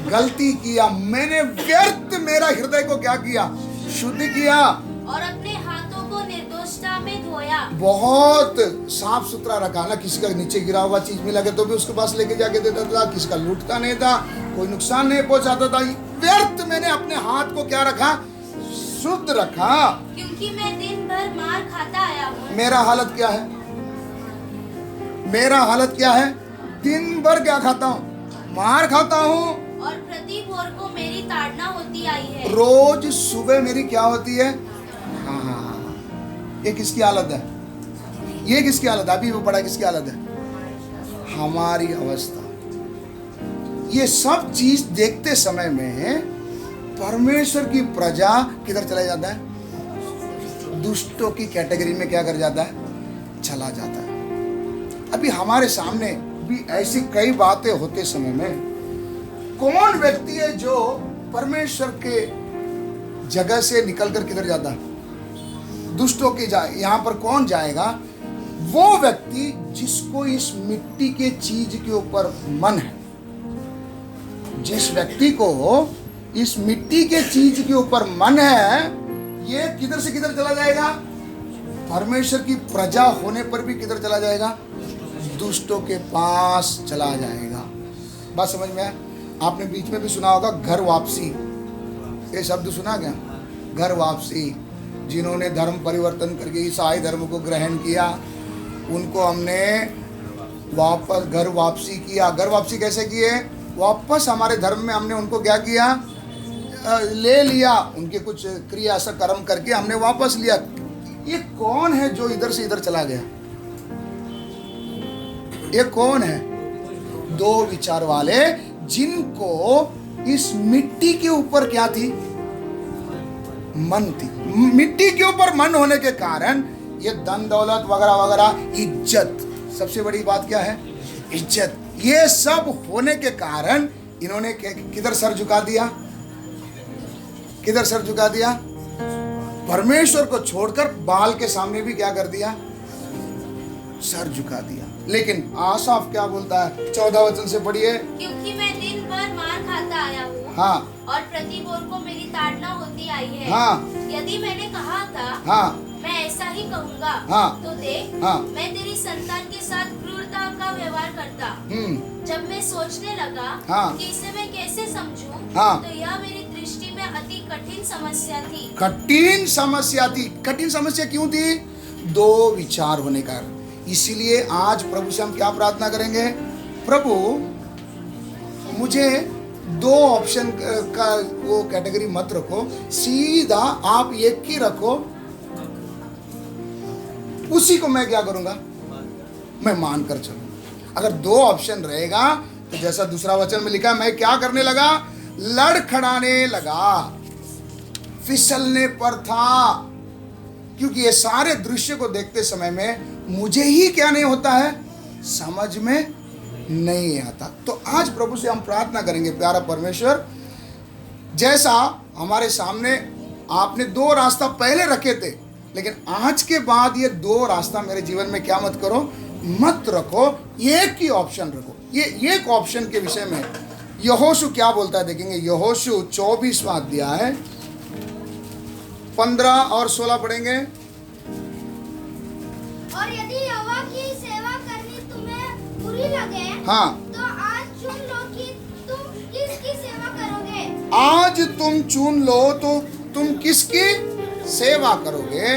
गलती किया, मैंने व्यर्थ मेरा हृदय को क्या किया? शुद्ध किया। और अपने हाथों को निर्दोषता में धोया। बहुत साफ सुथरा रखा ना, किसी का नीचे गिरा हुआ चीज मिला के तो भी उसके पास लेके जाके देता था, किसी का लूटता नहीं था, कोई नुकसान नहीं पहुंचाता था। व्यर्थ मैंने अपने हाथ को क्या रखा? शुद्ध रखा। क्योंकि मैं दिन भर मार खाता आया हूँ। मेरा हालत क्या है? मेरा हालत क्या है? दिन भर क्या खाता हूँ? मार खाता हूँ। और प्रति भोर को मेरी ताड़ना होती आई है। रोज सुबह मेरी क्या होती है? हाँ, ये किसकी हालत है? ये किसकी हालत है? अभी वो पढ़ा, किसकी हालत है? हमारी अवस्था। ये सब चीज देखते समय में परमेश्वर की प्रजा किधर चला जाता है? दुष्टों की कैटेगरी में क्या कर जाता है? चला जाता है। अभी हमारे सामने भी ऐसी कई बातें होते समय में, कौन व्यक्ति है जो परमेश्वर के जगह से निकलकर किधर जाता है? दुष्टों की यहां पर कौन जाएगा? वो व्यक्ति जिसको इस मिट्टी के चीज के ऊपर मन है। जिस व्यक्ति को इस मिट्टी के चीज के ऊपर मन है, ये किधर से किधर चला जाएगा? परमेश्वर की प्रजा होने पर भी किधर चला जाएगा? दुष्टों के पास चला जाएगा। बात समझ में आया? आपने बीच में भी सुना होगा घर वापसी, ये शब्द सुना क्या? घर वापसी। जिन्होंने धर्म परिवर्तन करके ईसाई धर्म को ग्रहण किया, उनको हमने वापस घर वापसी किया। घर वापसी कैसे किए? वापस हमारे धर्म में हमने उनको क्या किया? ले लिया। उनके कुछ क्रिया से कर्म करके हमने वापस लिया। ये कौन है जो इधर से इधर चला गया? ये कौन है? दो विचार वाले, जिनको इस मिट्टी के ऊपर क्या थी? मन थी। मिट्टी के ऊपर मन होने के कारण ये धन दौलत वगैरह वगैरह, इज्जत, सबसे बड़ी बात क्या है? इज्जत। ये सब होने के कारण इन्होंने किधर सर झुका दिया? किधर सर झुका दिया? परमेश्वर को छोड़कर बाल के सामने भी क्या कर दिया? सर झुका दिया। लेकिन आसाफ क्या बोलता है? 14 वचन से पढ़िए। क्योंकि मैं दिन भर मार खाता आया हूँ। हाँ। और प्रति भोर को मेरी ताड़ना होती आई है। हाँ। यदि मैंने कहा था, हाँ, मैं ऐसा ही कहूँगा, हाँ। तो देख, हाँ। मैं तेरी संतान के साथ क्रूरता का व्यवहार करता। जब मैं सोचने लगा हाँ। कि इसे मैं कैसे समझूं, हाँ। तो यह मेरी दृष्टि में अति कठिन समस्या थी। कठिन समस्या थी। कठिन समस्या क्यों थी? दो विचार होने का। इसीलिए आज प्रभु से हम क्या प्रार्थना करेंगे? प्रभु मुझे दो ऑप्शन का वो कैटेगरी मत रखो, सीधा आप एक ही रखो, उसी को मैं क्या करूंगा, मैं मान कर चलूंगा। अगर दो ऑप्शन रहेगा तो जैसा दूसरा वचन में लिखा, मैं क्या करने लगा, लड़खड़ाने लगा, फिसलने पर था, क्योंकि ये सारे दृश्य को देखते समय में मुझे ही क्या नहीं होता है, समझ में नहीं आता। तो आज प्रभु से हम प्रार्थना करेंगे, प्यारा परमेश्वर, जैसा हमारे सामने आपने दो रास्ता पहले रखे थे, लेकिन आज के बाद ये दो रास्ता मेरे जीवन में क्या मत करो, मत रखो, एक ही ऑप्शन रखो। ये एक ऑप्शन के विषय में यहोशू क्या बोलता है देखेंगे। यहोशू 24वां अध्याय है, 15 और 16 पढ़ेंगे। और यदि यहोवा की सेवा करनी तुम्हें बुरी लगे, हाँ, तो आज चुन लो कि तुम किसकी सेवा करोगे। आज तुम चुन लो तो तुम किसकी सेवा करोगे,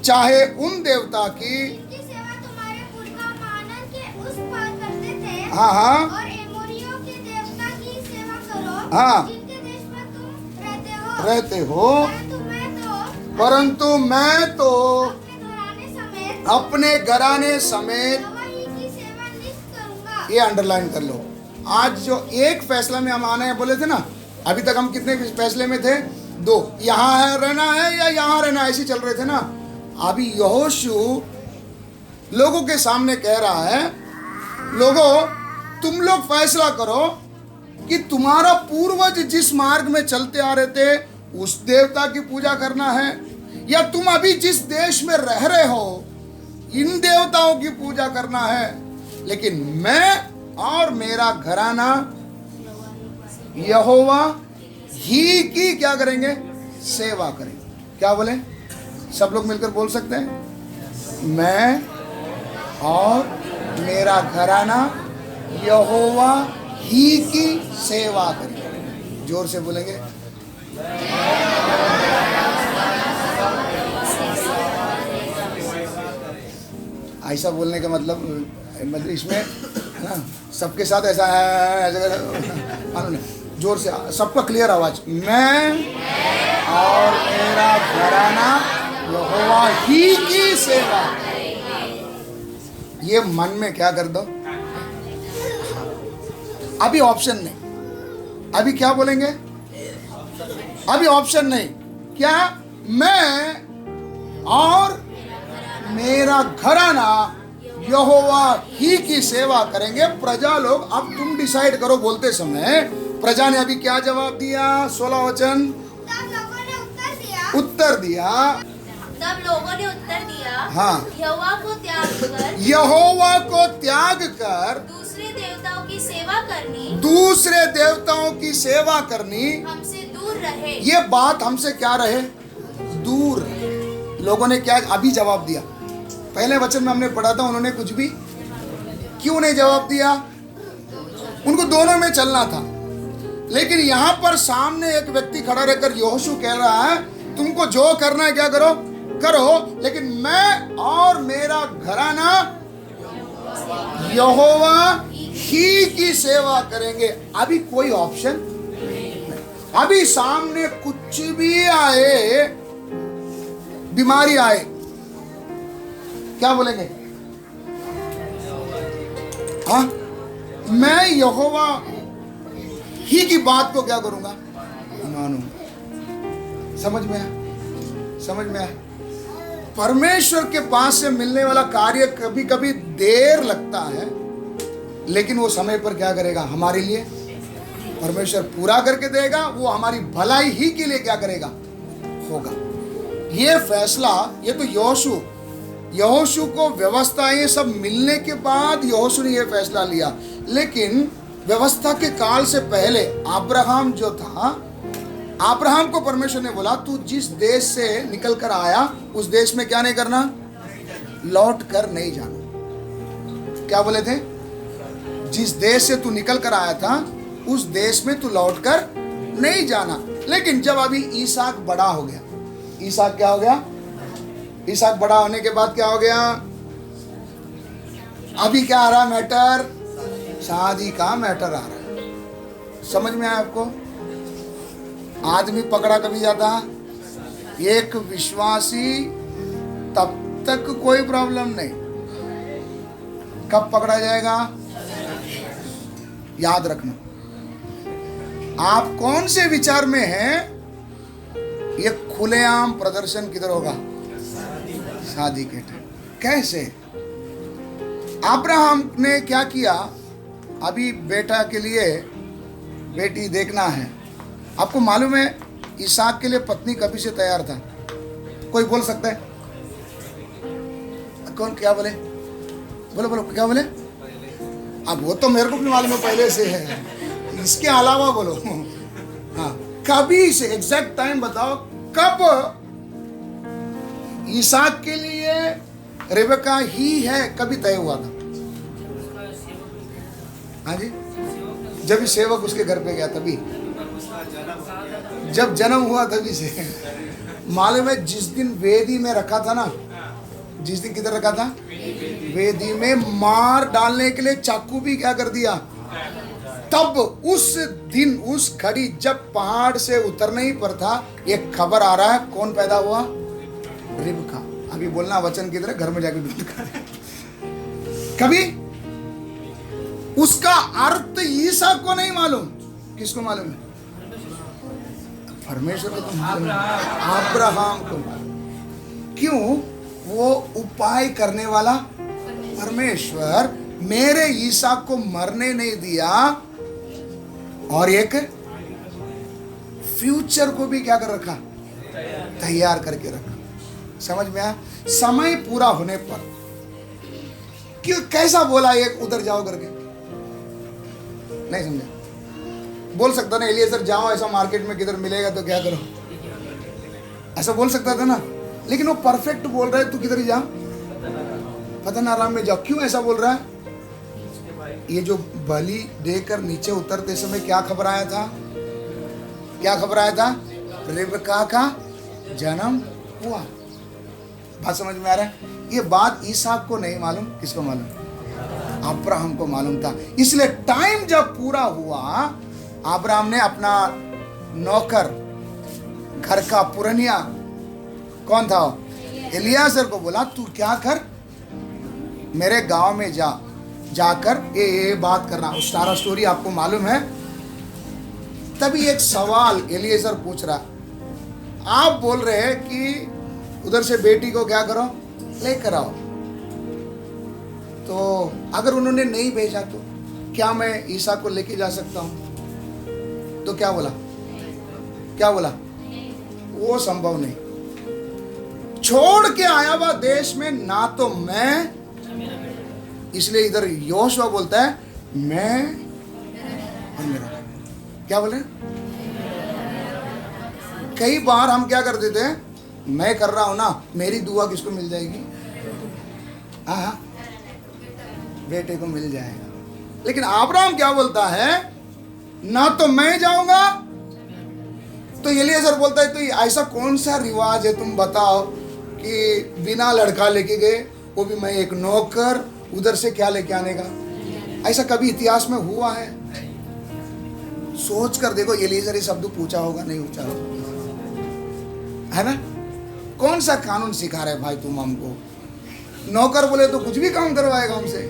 चाहे उन देवता की जिनकी सेवा तुम्हारे पुरखा मानन के उस पार करते थे, हाँ हाँ, और एमोरियों के देवता की सेवा करो, हाँ, जिनके देश में तुम रहते हो। परंतु मैं तो अपने घराने समेत यहोवा ही की सेवा नित्य करूंगा। ये अंडरलाइन कर लो। आज जो एक फैसला में हम आने हैं बोले थे ना, अभी तक हम कितने फैसले में थे, दो, यहाँ है रहना है या यहाँ रहना है, ऐसे चल रहे थे ना। अभी यहोशू लोगों के सामने कह रहा है, लोगों तुम लोग फैसला करो कि तुम्हारा पूर्वज जिस मार्ग में चलते आ रहे थे उस देवता की पूजा करना है, या तुम अभी जिस देश में रह रहे हो इन देवताओं की पूजा करना है। लेकिन मैं और मेरा घराना यहोवा ही की क्या करेंगे, सेवा करेंगे। क्या बोले, सब लोग मिलकर बोल सकते हैं, मैं और मेरा घराना यहोवा ही की सेवा करेंगे। जोर से बोलेंगे, ऐसा बोलने का मतलब इसमें ना सबके साथ ऐसा है, जोर से सबका क्लियर आवाज, मैं और मेरा घराना यहोवा ही की सेवा। ये मन में क्या कर दो, अभी ऑप्शन नहीं, अभी क्या बोलेंगे, अभी ऑप्शन नहीं, क्या मैं और मेरा घराना यहोवा ही की सेवा करेंगे। प्रजा लोग अब तुम डिसाइड करो। बोलते समय प्रजा ने अभी क्या जवाब दिया, 16 वचन, तब लोगों ने उत्तर दिया, हाँ, यहोवा को त्याग कर, यहोवा को त्याग कर दूसरे देवताओं की सेवा करनी, दूसरे देवताओं की सेवा करनी हमसे दूर रहे। ये बात हमसे क्या रहे, दूर रहे। लोगों ने क्या अभी जवाब दिया, पहले वचन में हमने पढ़ा था, उन्होंने कुछ भी क्यों नहीं जवाब दिया, उनको दोनों में चलना था। लेकिन यहाँ पर सामने एक व्यक्ति खड़ा रहकर यहोशू कह रहा है, तुमको जो करना है क्या करो करो, लेकिन मैं और मेरा घराना यहोवा ही की सेवा करेंगे। अभी कोई ऑप्शन नहीं, अभी सामने कुछ भी आए, बीमारी आए, क्या बोलेंगे, हाँ, मैं यहोवा ही की बात को क्या करूंगा, मानूंगा। समझ में आया, समझ में आया। परमेश्वर के पास से मिलने वाला कार्य कभी कभी देर लगता है, लेकिन वो समय पर क्या करेगा, हमारे लिए परमेश्वर पूरा करके देगा। वो हमारी भलाई ही के लिए क्या करेगा, होगा। ये फैसला, ये तो यहोशू को व्यवस्थाएं सब मिलने के बाद यहोशू ने ये फैसला लिया। लेकिन व्यवस्था के काल से पहले अब्राहम जो था, अब्राहम को परमेश्वर ने बोला, तू जिस देश से निकल कर आया उस देश में क्या नहीं करना, लौट कर नहीं जाना। क्या बोले थे, जिस देश से तू निकल कर आया था उस देश में तू लौट कर नहीं जाना। लेकिन जब अभी ईसाक बड़ा हो गया, ईसाक क्या हो गया, ईसाक बड़ा होने के बाद क्या हो गया, अभी क्या आ रहा है मैटर? शादी का मैटर आ रहा है। समझ में आया आपको? आदमी पकड़ा कभी जाता है? एक विश्वासी तब तक कोई प्रॉब्लम नहीं, कब पकड़ा जाएगा? याद रखना। आप कौन से विचार में हैं, ये खुलेआम प्रदर्शन किधर होगा? शादी के टाइम। कैसे? अब्राहम ने क्या किया? अभी बेटा के लिए बेटी देखना है। आपको मालूम है इसहाक के लिए पत्नी कभी से तैयार था? कोई बोल सकता है? कौन? क्या बोले? बोलो बोलो, क्या बोले? अब वो तो मेरे को भी मालूम है पहले से है, इसके अलावा बोलो। हाँ, कभी से एग्जैक्ट टाइम बताओ कब इसहाक के लिए रेबेका ही है कभी तय हुआ था? हाँ जी, जब सेवक उसके घर पे गया तभी, जब जन्म हुआ तभी से। मालूम है जिस दिन वेदी में रखा था ना, जिस दिन किधर रखा था? वेदी में। मार डालने के लिए चाकू भी क्या कर दिया? तब उस दिन उस घड़ी जब पहाड़ से उतरने ही पर था, एक खबर आ रहा है कौन पैदा हुआ? रिबका। अभी बोलना वचन की तरह घर में जाके ढूंढ कर। कभी उसका अर्थ ईसा को नहीं मालूम, किसको मालूम है? परमेश्वर को तो मालूम है, अब्राहम को। क्यों? वो उपाय करने वाला परमेश्वर मेरे ईसा को मरने नहीं दिया, और एक फ्यूचर को भी क्या कर रखा? तैयार करके रखा। समझ में आया? समय पूरा होने पर क्यों कैसा बोला एक उधर जाओ करके? नहीं समझे? बोल सकता ना एलिएज़र जाओ ऐसा मार्केट में किधर मिलेगा तो क्या करो, ऐसा बोल सकता था ना। लेकिन वो परफेक्ट बोल रहा है, तू किधर जा? पद्दनाराम में जाओ। क्यों ऐसा बोल रहा है? ये जो बलि देकर नीचे उतरते समय क्या खबर आया था? क्या खबर आया था? रिबका का जन्म हुआ। बात समझ में आ रहा है? ये बात इसहाक को नहीं मालूम, किसको मालूम? अब्राहम को मालूम था। इसलिए टाइम जब पूरा हुआ, अब्राहम ने अपना नौकर, घर का पुरनिया, कौन था? एलियाजर को बोला तू क्या कर, मेरे गांव में जाकर ये बात करना। उस सारा स्टोरी आपको मालूम है। तभी एक सवाल एलियाजर पूछ रहा, आप बोल रहे हैं कि उधर से बेटी को क्या करो, लेकर आओ। तो अगर उन्होंने नहीं भेजा तो क्या मैं ईसा को लेके जा सकता हूं? तो क्या बोला? क्या बोला? वो संभव नहीं। छोड़ के आया हुआ देश में ना तो मैं, इसलिए इधर योशुआ बोलता है मैं और मेरा। क्या बोले? कई बार हम क्या कर देते हैं, मैं कर रहा हूं ना, मेरी दुआ किसको मिल जाएगी? हाँ, बेटे को मिल जाएगा। लेकिन अब्राहम क्या बोलता है? ना तो मैं जाऊंगा। तो एलियाजर बोलता है तो ऐसा कौन सा रिवाज है तुम बताओ कि बिना लड़का लेके गए, वो भी मैं एक नौकर, उधर से क्या लेके आने का? ऐसा कभी इतिहास में हुआ है? सोच कर देखो, एलियाजर ये शब्द पूछा होगा नहीं पूछा होगा, है ना? कौन सा कानून सिखा रहे भाई तुम हमको? नौकर बोले तो कुछ भी काम करवाएगा हमसे,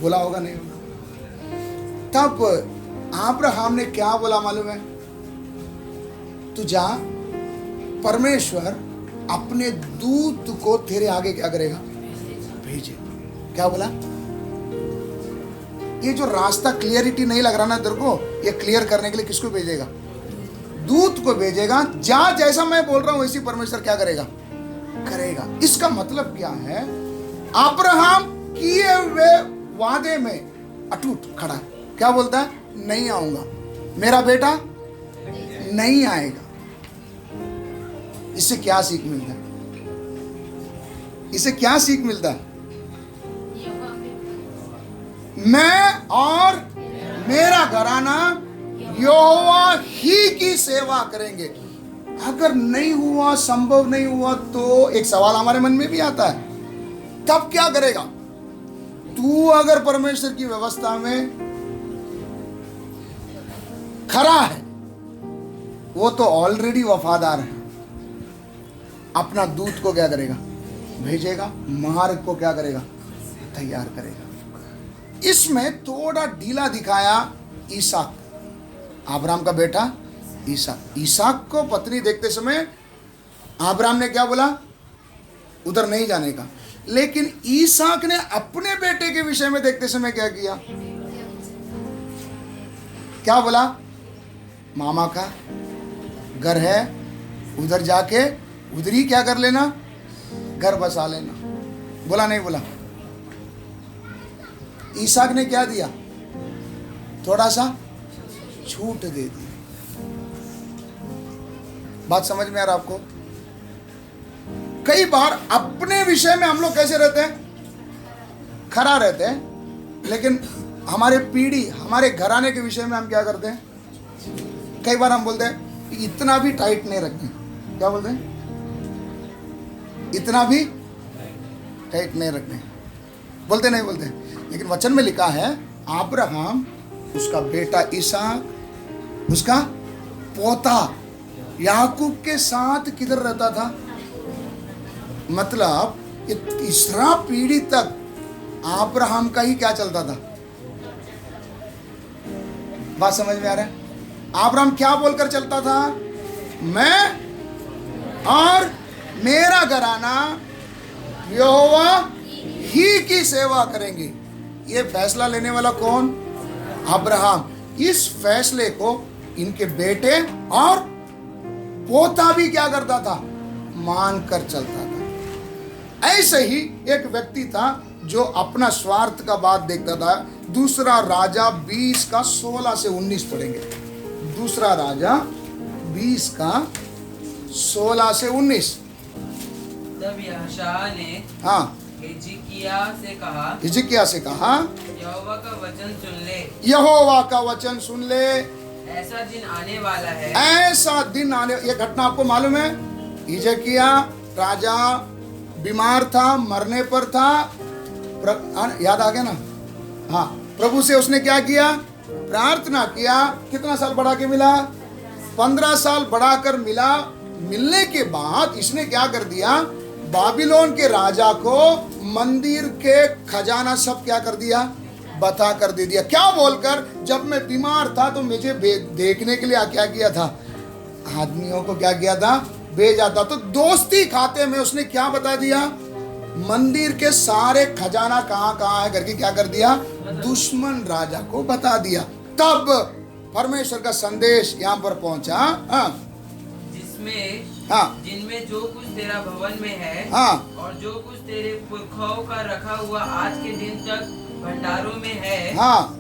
बोला होगा नहीं होगा। तब अब्राहम ने क्या बोला मालूम है? तू जा, परमेश्वर अपने दूत को तेरे आगे क्या करेगा? भेजे। क्या बोला? ये जो रास्ता क्लियरिटी नहीं लग रहा ना तेरे को, ये क्लियर करने के लिए किसको भेजेगा? दूत को भेजेगा। जा, जैसा मैं बोल रहा हूं वैसी परमेश्वर क्या करेगा? करेगा। इसका मतलब क्या है? अब्राहम किए हुए वादे में अटूट खड़ा। क्या बोलता है? नहीं आऊंगा, मेरा बेटा नहीं आएगा। इससे क्या सीख मिलता है? इससे क्या सीख मिलता है? मैं और मेरा घराना यहोवा ही की सेवा करेंगे। अगर नहीं हुआ, संभव नहीं हुआ, तो एक सवाल हमारे मन में भी आता है, तब क्या करेगा? तू अगर परमेश्वर की व्यवस्था में खरा है, वो तो ऑलरेडी वफादार है। अपना दूत को क्या करेगा? भेजेगा, मार्ग को क्या करेगा? तैयार करेगा। इसमें थोड़ा ढीला दिखाया ईसाक, अब्राहम का बेटा ईसाक। ईसाक को पत्नी देखते समय अब्राहम ने क्या बोला? उधर नहीं जाने का। लेकिन ईसाक ने अपने बेटे के विषय में देखते समय क्या किया? क्या बोला? मामा का घर है, उधर जाके उधर ही क्या कर लेना? घर बसा लेना। बोला नहीं बोला? ईसाक ने क्या दिया? थोड़ा सा छूट दे दी। बात समझ में आ रहा आपको? कई बार अपने विषय में हम लोग कैसे रहते हैं? खरा रहते हैं, लेकिन हमारे पीढ़ी, हमारे घराने के विषय में हम क्या करते हैं? कई बार हम बोलते हैं कि इतना भी टाइट नहीं रखते। क्या बोलते हैं? इतना भी टाइट नहीं रखते। बोलते नहीं बोलते? लेकिन वचन में लिखा है अब्राहम, उसका बेटा इसहाक, उसका पोता याकूब के साथ किधर रहता था? मतलब ये तीसरा पीढ़ी तक अब्राहम का ही क्या चलता था? बात समझ में आ रहा है? अब्राहम क्या बोलकर चलता था? मैं और मेरा घराना यहोवा ही की सेवा करेंगे। ये फैसला लेने वाला कौन? अब्राहम। इस फैसले को इनके बेटे और पोता भी क्या करता था? मान कर चलता था। ऐसे ही एक व्यक्ति था जो अपना स्वार्थ का बात देखता था। दूसरा राजा 20 का 16 से 19 पढ़ेंगे। दूसरा राजा 20 का 16 से 19। तब यहोशा ने हाँ, हिजकिय्याह से कहा यहोवा का वचन सुन ले, यहोवा का वचन सुन ले। ऐसा दिन आने वाला है, ऐसा दिन आने। ये घटना आपको मालूम है? हिजकिय्याह राजा बीमार था, मरने पर था। याद आ गया ना? हाँ, प्रभु से उसने क्या किया? प्रार्थना किया। कितना साल बढ़ा के मिला? 15 साल बढ़ाकर मिला। मिलने के बाद इसने क्या कर दिया? बाबिलोन के राजा को मंदिर के खजाना सब क्या कर दिया? बता कर दे दिया। क्या बोलकर? जब मैं बीमार था तो मुझे देखने के लिए क्या किया था? आदमियों को क्या किया था? भेजा था। तो दोस्ती खाते में उसने क्या बता दिया? मंदिर के सारे खजाना कहाँ कहाँ है करके क्या कर दिया? दुश्मन राजा को बता दिया। तब परमेश्वर का संदेश यहाँ पर पहुंचा। जिनमें जो कुछ तेरा भवन में है, और जो कुछ तेरे पुरखाओं का रखा हुआ आज के दिन तक भंडारों में है,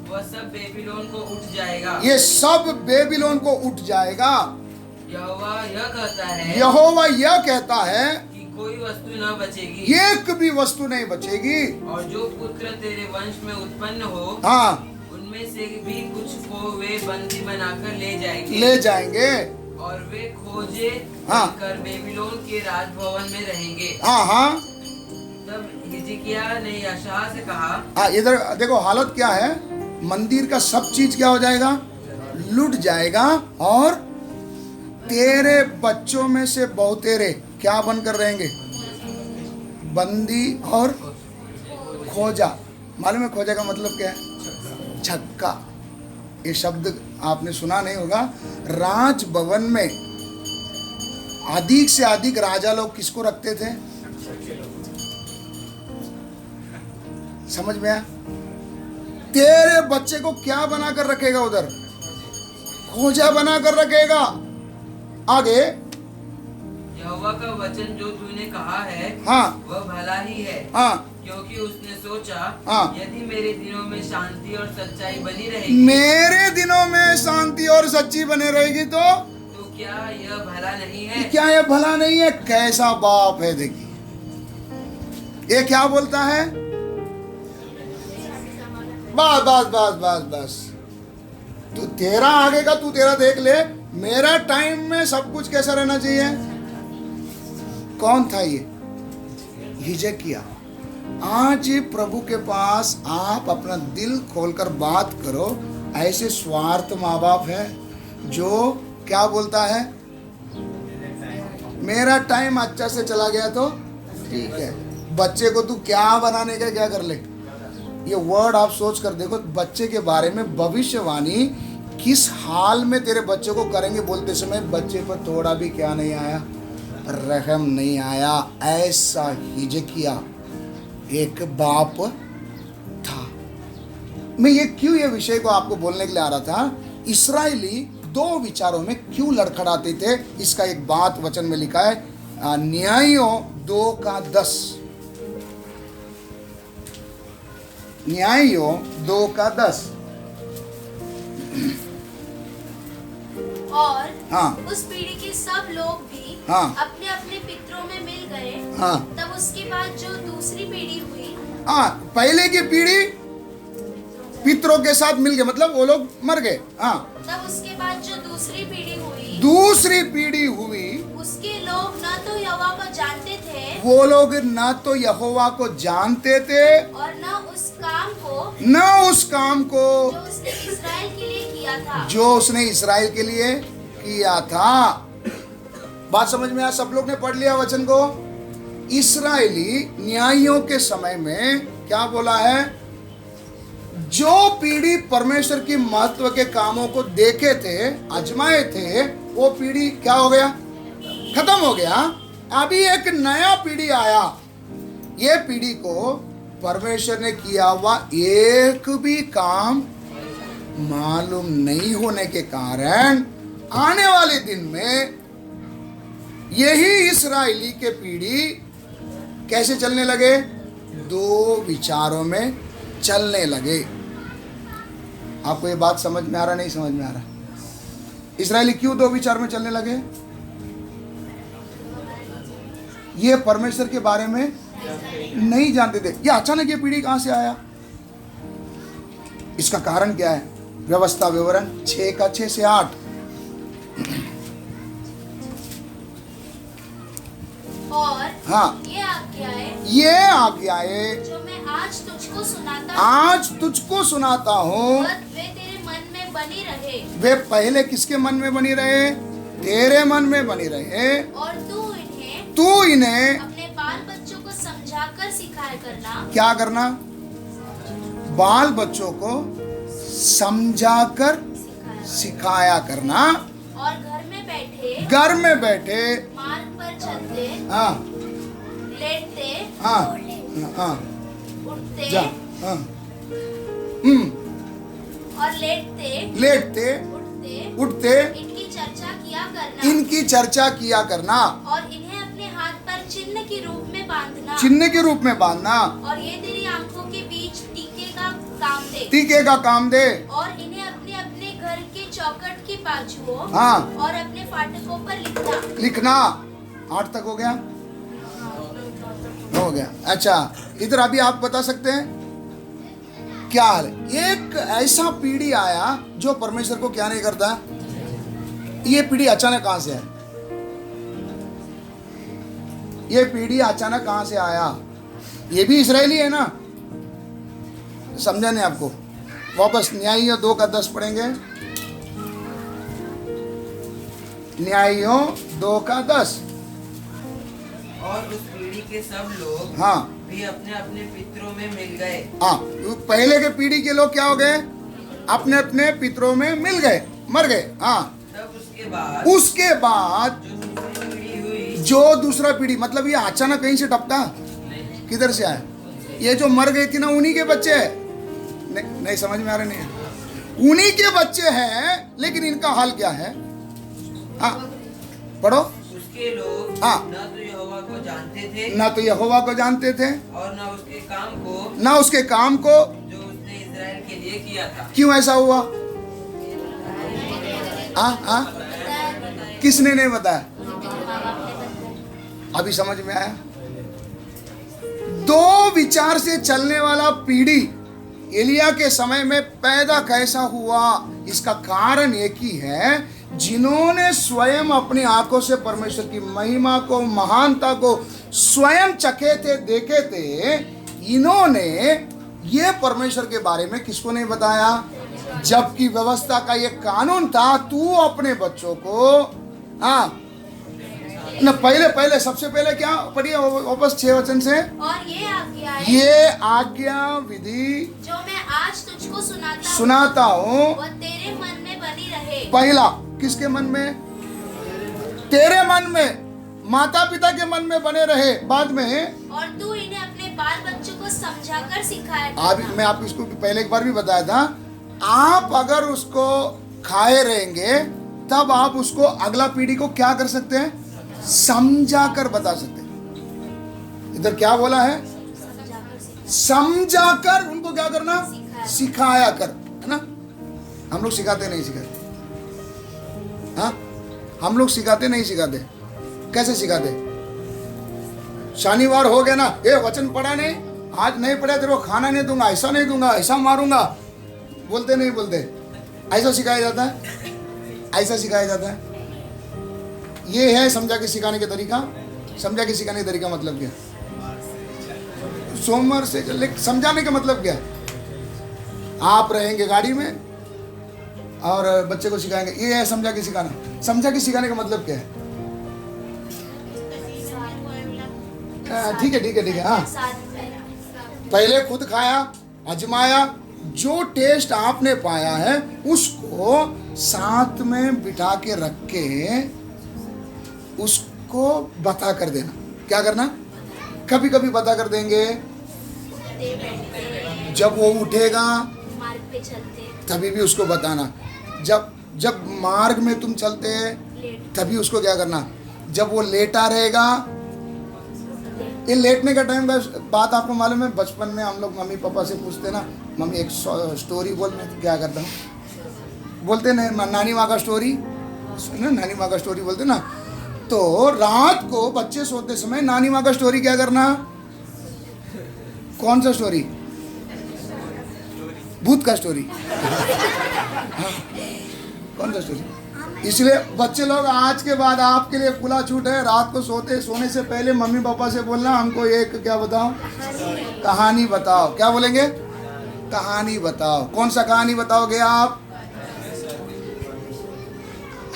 वह सब बेबीलोन को उठ जाएगा। ये सब बेबीलोन को उठ जाएगा। यहोवा यह कहता है, यहोवा यह कहता है कि कोई वस्तु न बचेगी, एक भी वस्तु नहीं बचेगी। और जो पुत्र तेरे वंश में उत्पन्न हो, उनमें से भी कुछ को वे बंदी बनाकर ले जाएंगे, और वे खोजे कर बेबीलोन के राजभवन में रहेंगे। तब हिजकिय्याह ने यहोशा से कहा, इधर देखो हालत क्या है? मंदिर का सब चीज क्या हो जाएगा? लूट जाएगा। और तेरे बच्चों में से बहुतेरे क्या बनकर रहेंगे? बंदी और खोजा। मालूम है खोजा का मतलब क्या है? छक्का। ये शब्द आपने सुना नहीं होगा। राजभवन में अधिक से अधिक राजा लोग किसको रखते थे? समझ में आया? तेरे बच्चे को क्या बनाकर रखेगा उधर? खोजा बनाकर रखेगा। आगे, यहोवा का वचन जो तूने कहा है, वह भला ही है। क्योंकि उसने सोचा, यदि मेरे दिनों में शांति और सच्चाई बनी रहेगी, मेरे दिनों में शांति और सच्ची बने रहेगी तो क्या यह भला नहीं है? क्या यह भला नहीं है? कैसा बाप है देखिए। ये क्या बोलता है? बस बस बस बस बस, तू तेरा आगे का तू तेरा देख ले। मेरा टाइम में सब कुछ कैसा रहना चाहिए? कौन था ये? हिजकिय्याह। आज प्रभु के पास आप अपना दिल खोलकर बात करो। ऐसे स्वार्थ माँ बाप है जो क्या बोलता है, मेरा टाइम अच्छा से चला गया तो ठीक है, बच्चे को तू क्या बनाने का क्या कर ले। ये वर्ड आप सोच कर देखो, बच्चे के बारे में भविष्यवाणी किस हाल में तेरे बच्चे को करेंगे। बोलते समय बच्चे पर थोड़ा भी क्या नहीं आया, रहम नहीं आया। ऐसा हिजकिया एक बाप था। मैं ये क्यों ये विषय को आपको बोलने के लिए आ रहा था, इस्राएली दो विचारों में क्यों लड़खड़ाते थे, इसका एक बात वचन में लिखा है, न्यायों 2:10। न्यायों 2:10। और हाँ। उस पीढ़ी के सब लोग भी हाँ। अपने अपने पितरों में मिल गए। हाँ। तब उसके बाद जो दूसरी पीढ़ी हुई, हाँ, पहले की पीढ़ी पितरों के साथ मिल गए, मतलब वो लोग मर गए। हाँ, तब उसके बाद जो दूसरी पीढ़ी हुई, दूसरी पीढ़ी हुई, उसके लोग न तो यहोवा को जानते थे, वो लोग न तो यहोवा को जानते थे और न उस काम को, न उस काम को जो उसने इस्राएल के लिए किया था। जो उसने इस्राएल के लिए किया था। बात समझ में आया? सब लोग ने पढ़ लिया वचन को। इस्राएली न्यायों के समय में क्या बोला है, जो पीढ़ी परमेश्वर की महत्व के कामों को देखे थे, आजमाए थे, वो पीढ़ी क्या हो गया, खत्म हो गया। अभी एक नया पीढ़ी आया। ये पीढ़ी को परमेश्वर ने किया हुआ एक भी काम मालूम नहीं होने के कारण आने वाले दिन में यही इस्राएली के पीढ़ी कैसे चलने लगे, दो विचारों में चलने लगे। आपको ये बात समझ में आ रहा, नहीं समझ में आ रहा? इस्राएली क्यों दो विचार में चलने लगे? ये परमेश्वर के बारे में नहीं जानते थे। ये अचानक ये पीढ़ी कहां से आया? इसका कारण क्या है? व्यवस्था विवरण 6:6 से 8। और हाँ, ये आज्ञाएं जो मैं आज तुझको सुनाता हूँ, वे तेरे मन में बनी रहे। वे पहले किसके मन में बनी रहे? तेरे मन में बनी रहे। और तू इन्हें अपने बाल बच्चों को समझाकर सिखाया करना। क्या करना? बाल बच्चों को समझाकर सिखाया करना। और घर में बैठे मार्ग पर चलते, हाँ, लेटते, हाँ, हाँ, उठते, जा, हाँ, और लेटते, उठते, इनकी चर्चा किया करना। और इन्हें अपने हाथ पर चिन्ह के रूप में बांधना। और ये तेरी आंखों के बीच टीके का काम दे। और इन्हें अपने अपने घर के चौखट की बाजुओं, हाँ, और अपने फाटकों पर लिखना। 8 तक हो गया? हो गया। अच्छा, इधर अभी आप बता सकते हैं क्या हाल है? एक ऐसा पीढ़ी आया जो परमेश्वर को क्या नहीं करता। ये पीढ़ी अचानक कहां से है? ये पीढ़ी अचानक कहां से आया? ये भी इस्राएली है ना? समझा नहीं आपको? वापस न्यायियों 2:10 पढ़ेंगे। न्यायियों 2:10। और उस पीढ़ी के सब लोग, हाँ, भी अपने अपने पितरों में मिल गए। हाँ, पहले के पीढ़ी के लोग क्या हो गए? अपने अपने पितरों में मिल गए, मर गए। हाँ, तब उसके बाद जो दूसरा पीढ़ी, मतलब ये अचानक कहीं से टपका? किधर से आया? ये जो मर गई थी ना, उन्हीं के बच्चे हैं। नहीं समझ में आ रहा? नहीं, उन्हीं के बच्चे हैं, लेकिन इनका हाल क्या है? हाँ, पढ़ो। उसके लोग, हाँ, न तो यहोवा को जानते थे, और न उसके काम को जो उसने इस्राएल के लिए किया था। क्यों ऐसा हुआ? किसने नहीं बताया? अभी समझ में आया? दो विचार से चलने वाला पीढ़ी एलिया के समय में पैदा कैसा हुआ? इसका कारण एक ही है, जिन्होंने स्वयं अपनी आंखों से परमेश्वर की महिमा को, महानता को स्वयं चखे थे, देखे थे। इन्होंने ये परमेश्वर के बारे में किसको नहीं बताया? जबकि व्यवस्था का ये कानून था, तू अपने बच्चों को न पहले सबसे पहले क्या पढ़िए वापस 6 वचन से। और ये आज्ञा विधि जो मैं आज तुझको सुनाता हूँ वह तेरे मन में बनी रहे। पहला किसके मन में? तेरे मन में, माता पिता के मन में बने रहे। बाद में और तू इन्हें अपने बाल बच्चों को समझाकर सिखाया। अभी मैं आपको इसको पहले एक बार भी बताया था, आप अगर उसको खाए रहेंगे तब आप उसको अगला पीढ़ी को क्या कर सकते हैं? समझा कर बता सकते हैं। इधर क्या बोला है? समझा कर उनको क्या करना? सिखाया कर, है ना? हम लोग सिखाते नहीं सिखाते, हाँ हम लोग सिखाते नहीं सिखाते। कैसे सिखाते? शनिवार हो गया ना, ये वचन पढ़ा नहीं, आज नहीं पढ़ा तेरे को खाना नहीं दूंगा, ऐसा नहीं दूंगा, ऐसा मारूंगा। बोलते नहीं बोलते? ऐसा सिखाया जाता है, ऐसा सिखाया जाता है। ये है समझा के सिखाने का तरीका। समझा के सिखाने का तरीका मतलब क्या? सोमवार से समझाने का मतलब क्या? आप रहेंगे गाड़ी में और बच्चे को सिखाएंगे, ये है समझा के सिखाना। समझा के सिखाने का मतलब क्या है? ठीक है हाँ, पहले खुद खाया, अजमाया, जो टेस्ट आपने पाया है उसको साथ में बिठा के रख के उसको बता कर देना। क्या करना? कभी कभी बता कर देंगे, जब वो उठेगा मार्ग पे चलते तभी भी उसको बताना। जब मार्ग में तुम चलते तभी उसको क्या करना? जब वो लेटा रहेगा, ये लेटने का टाइम का बात आपको मालूम है? बचपन में हम लोग मम्मी पापा से पूछते ना, मम्मी एक स्टोरी बोल, मैं क्या करता हूँ? बोलते ना नानी माँ का स्टोरी, नानी माँ का स्टोरी बोलते ना। तो रात को बच्चे सोते समय नानी माँ का स्टोरी क्या करना? कौन सा स्टोरी? भूत का स्टोरी। हाँ, कौन सा स्टोरी? इसलिए बच्चे लोग आज के बाद आपके लिए खुला छूट है, रात को सोने से पहले मम्मी पापा से बोलना हमको एक क्या बताओ? कहानी बताओ। क्या बोलेंगे? कहानी बताओ। कौन सा कहानी बताओगे आप?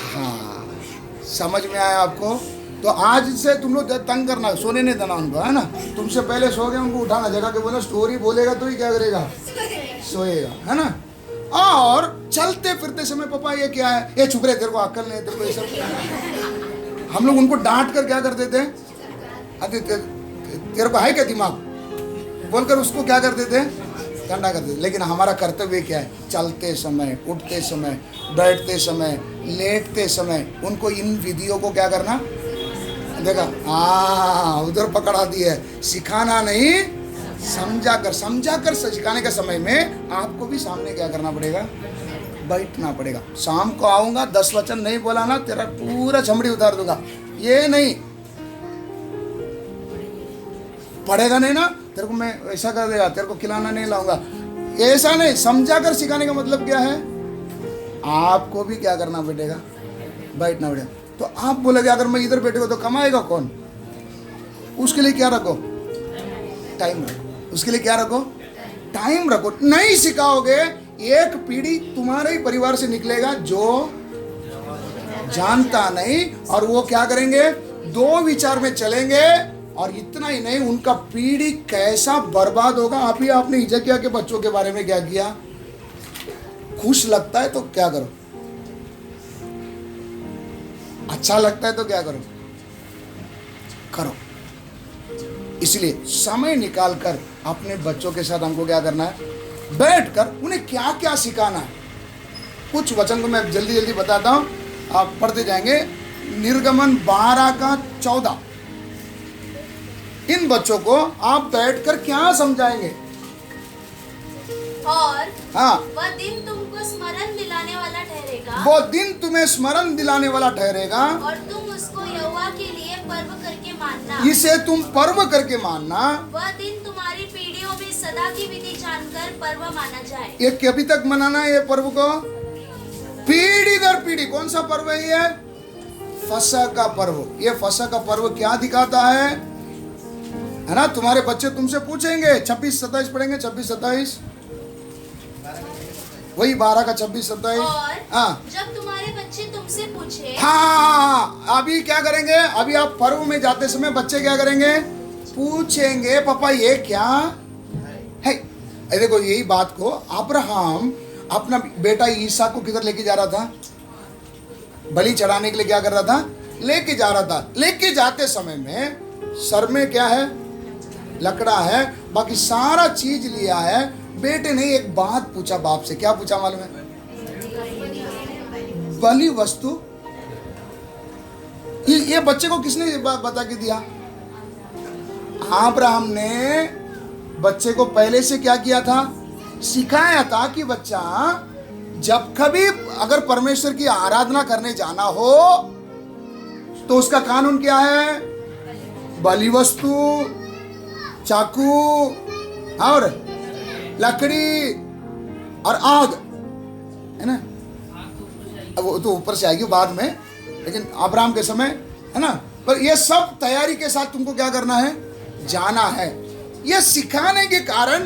हाँ, समझ में आया आपको? तो आज से तुम लोग तंग करना, सोने नहीं देना उनको, है ना? तुमसे पहले सो गए उनको उठाना, जगह के बोला स्टोरी बोलेगा तो ही क्या करेगा? सोएगा, है ना? और चलते फिरते समय पापा ये क्या है? ये चुप रहे, तेरे को अक्ल नहीं, तेरे को ये सब। हम लोग उनको डांट कर क्या कर देते? अरे तेरे को है क्या दिमाग? बोलकर उसको क्या कर देते? ठंडा कर देते। लेकिन हमारा कर्तव्य क्या है? चलते समय, उठते समय, बैठते समय, लेटते समय उनको इन विधियों को क्या करना? देखा, उधर पकड़ा दी है। सिखाना नहीं, समझा कर सिखाने का समय में आपको भी सामने क्या करना पड़ेगा? बैठना पड़ेगा। शाम को आऊंगा, 10 वचन नहीं बोला ना, तेरा पूरा चमड़ी उतार दूंगा, ये नहीं पढ़ेगा नहीं ना, तेरे को मैं ऐसा कर देगा, तेरे को खिलाना नहीं लाऊंगा, ऐसा नहीं। समझा कर सिखाने का मतलब क्या है? आपको भी क्या करना पड़ेगा? बैठना पड़ेगा। तो आप बोलोगे अगर मैं इधर बैठेगा तो कमाएगा कौन? उसके लिए क्या रखो? टाइम रखो। उसके लिए क्या रखो? टाइम रखो। नहीं सिखाओगे, एक पीढ़ी तुम्हारे ही परिवार से निकलेगा जो जानता नहीं, और वो क्या करेंगे? 2 विचार में चलेंगे, और इतना ही नहीं, उनका पीढ़ी कैसा बर्बाद होगा। आप ही आपने हिजकिया के बच्चों के बारे में क्या किया? खुश लगता है तो क्या करो, अच्छा लगता है तो क्या करो, करो। इसलिए समय निकालकर अपने बच्चों के साथ हमको क्या करना है? बैठकर उन्हें क्या क्या सिखाना है। कुछ वचन को मैं जल्दी जल्दी बताता हूँ, आप पढ़ते जाएंगे। निर्गमन 12 का 14। इन बच्चों को आप बैठकर क्या समझाएंगे? और हाँ, वह दिन तुमको स्मरण दिलाने वाला ठहरेगा। वो दिन तुम्हें स्मरण दिलाने वाला ठहरेगा, और तुम उसको यहोवा के लिए पर्व करके मानना। इसे तुम पर्व करके मानना। वह दिन तुम्हारी पीढ़ियों में सदा की विधि जानकर पर्व माना जाए। ये कभी तक मनाना है? ये पर्व को पीढ़ी दर पीढ़ी। कौन सा पर्व है ये? फसह का पर्व। ये फसह का पर्व क्या दिखाता है? है ना। तुम्हारे बच्चे तुमसे पूछेंगे, 26-27 पढ़ेंगे, 26-27 वही 12 का 26-27। हाँ, जब तुम्हारे बच्चे तुमसे पूछे, हाँ, अभी क्या करेंगे, अभी आप पर्व में जाते समय बच्चे क्या करेंगे, पूछेंगे पापा ये क्या है। देखो यही बात को अब्राहम अपना बेटा ईसा को किधर लेके जा रहा था, बलि चढ़ाने के लिए क्या कर रहा था, लेके जा रहा था। लेके जाते समय में सर में क्या है, लकड़ा है, बाकी सारा चीज लिया है। बेटे ने एक बात पूछा बाप से, क्या पूछा मालूम है, बलि वस्तु। ये बच्चे को किसने बता के दिया, अब्राहम ने बच्चे को पहले से क्या किया था, सिखाया था कि बच्चा जब कभी अगर परमेश्वर की आराधना करने जाना हो तो उसका कानून क्या है, बलि वस्तु, चाकू और लकड़ी और आग, है ना। अब वो तो ऊपर से आएगी बाद में, लेकिन अब्राहम के समय, है ना। पर ये सब तैयारी के साथ तुमको क्या करना है, जाना है। ये सिखाने के कारण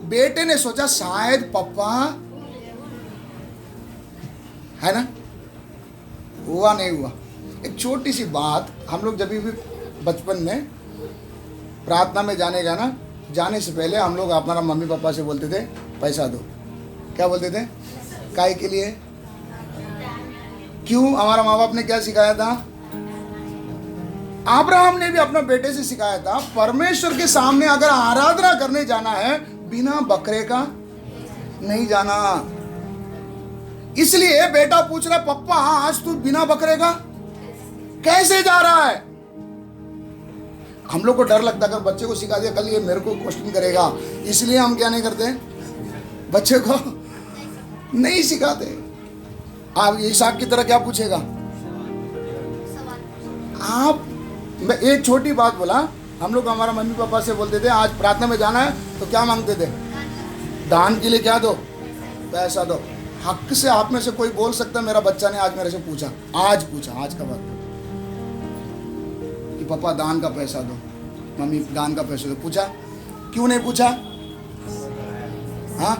बेटे ने सोचा शायद पापा, है ना। हुआ नहीं हुआ। एक छोटी सी बात, हम लोग जब भी बचपन में प्रार्थना में जाने से पहले हम लोग अपना मम्मी पापा से बोलते थे पैसा दो। क्या बोलते थे, काय के लिए, क्यों, हमारा माँ बाप ने क्या सिखाया था, अब्राहम ने भी अपना बेटे से सिखाया था, परमेश्वर के सामने अगर आराधना करने जाना है बिना बकरे का नहीं जाना। इसलिए बेटा पूछ रहा, पप्पा आज तू बिना बकरे का कैसे जा रहा है। हम लोग को डर लगता है, अगर बच्चे को सिखा दिया कल ये मेरे को क्वेश्चन करेगा, इसलिए हम क्या नहीं करते, बच्चे को नहीं सिखाते। आप ईसाक की तरह क्या पूछेगा, आप, मैं एक छोटी बात बोला, हम लोग हमारा मम्मी पापा से बोलते थे आज प्रार्थना में जाना है तो क्या मांगते थे, दान के लिए क्या दो, पैसा दो। हक से आप में से कोई बोल सकता है मेरा बच्चा ने आज मेरे से पूछा, आज का बात कि पापा दान का पैसा दो, मम्मी दान का पैसा दो, पूछा, क्यों नहीं पूछा, हाँ,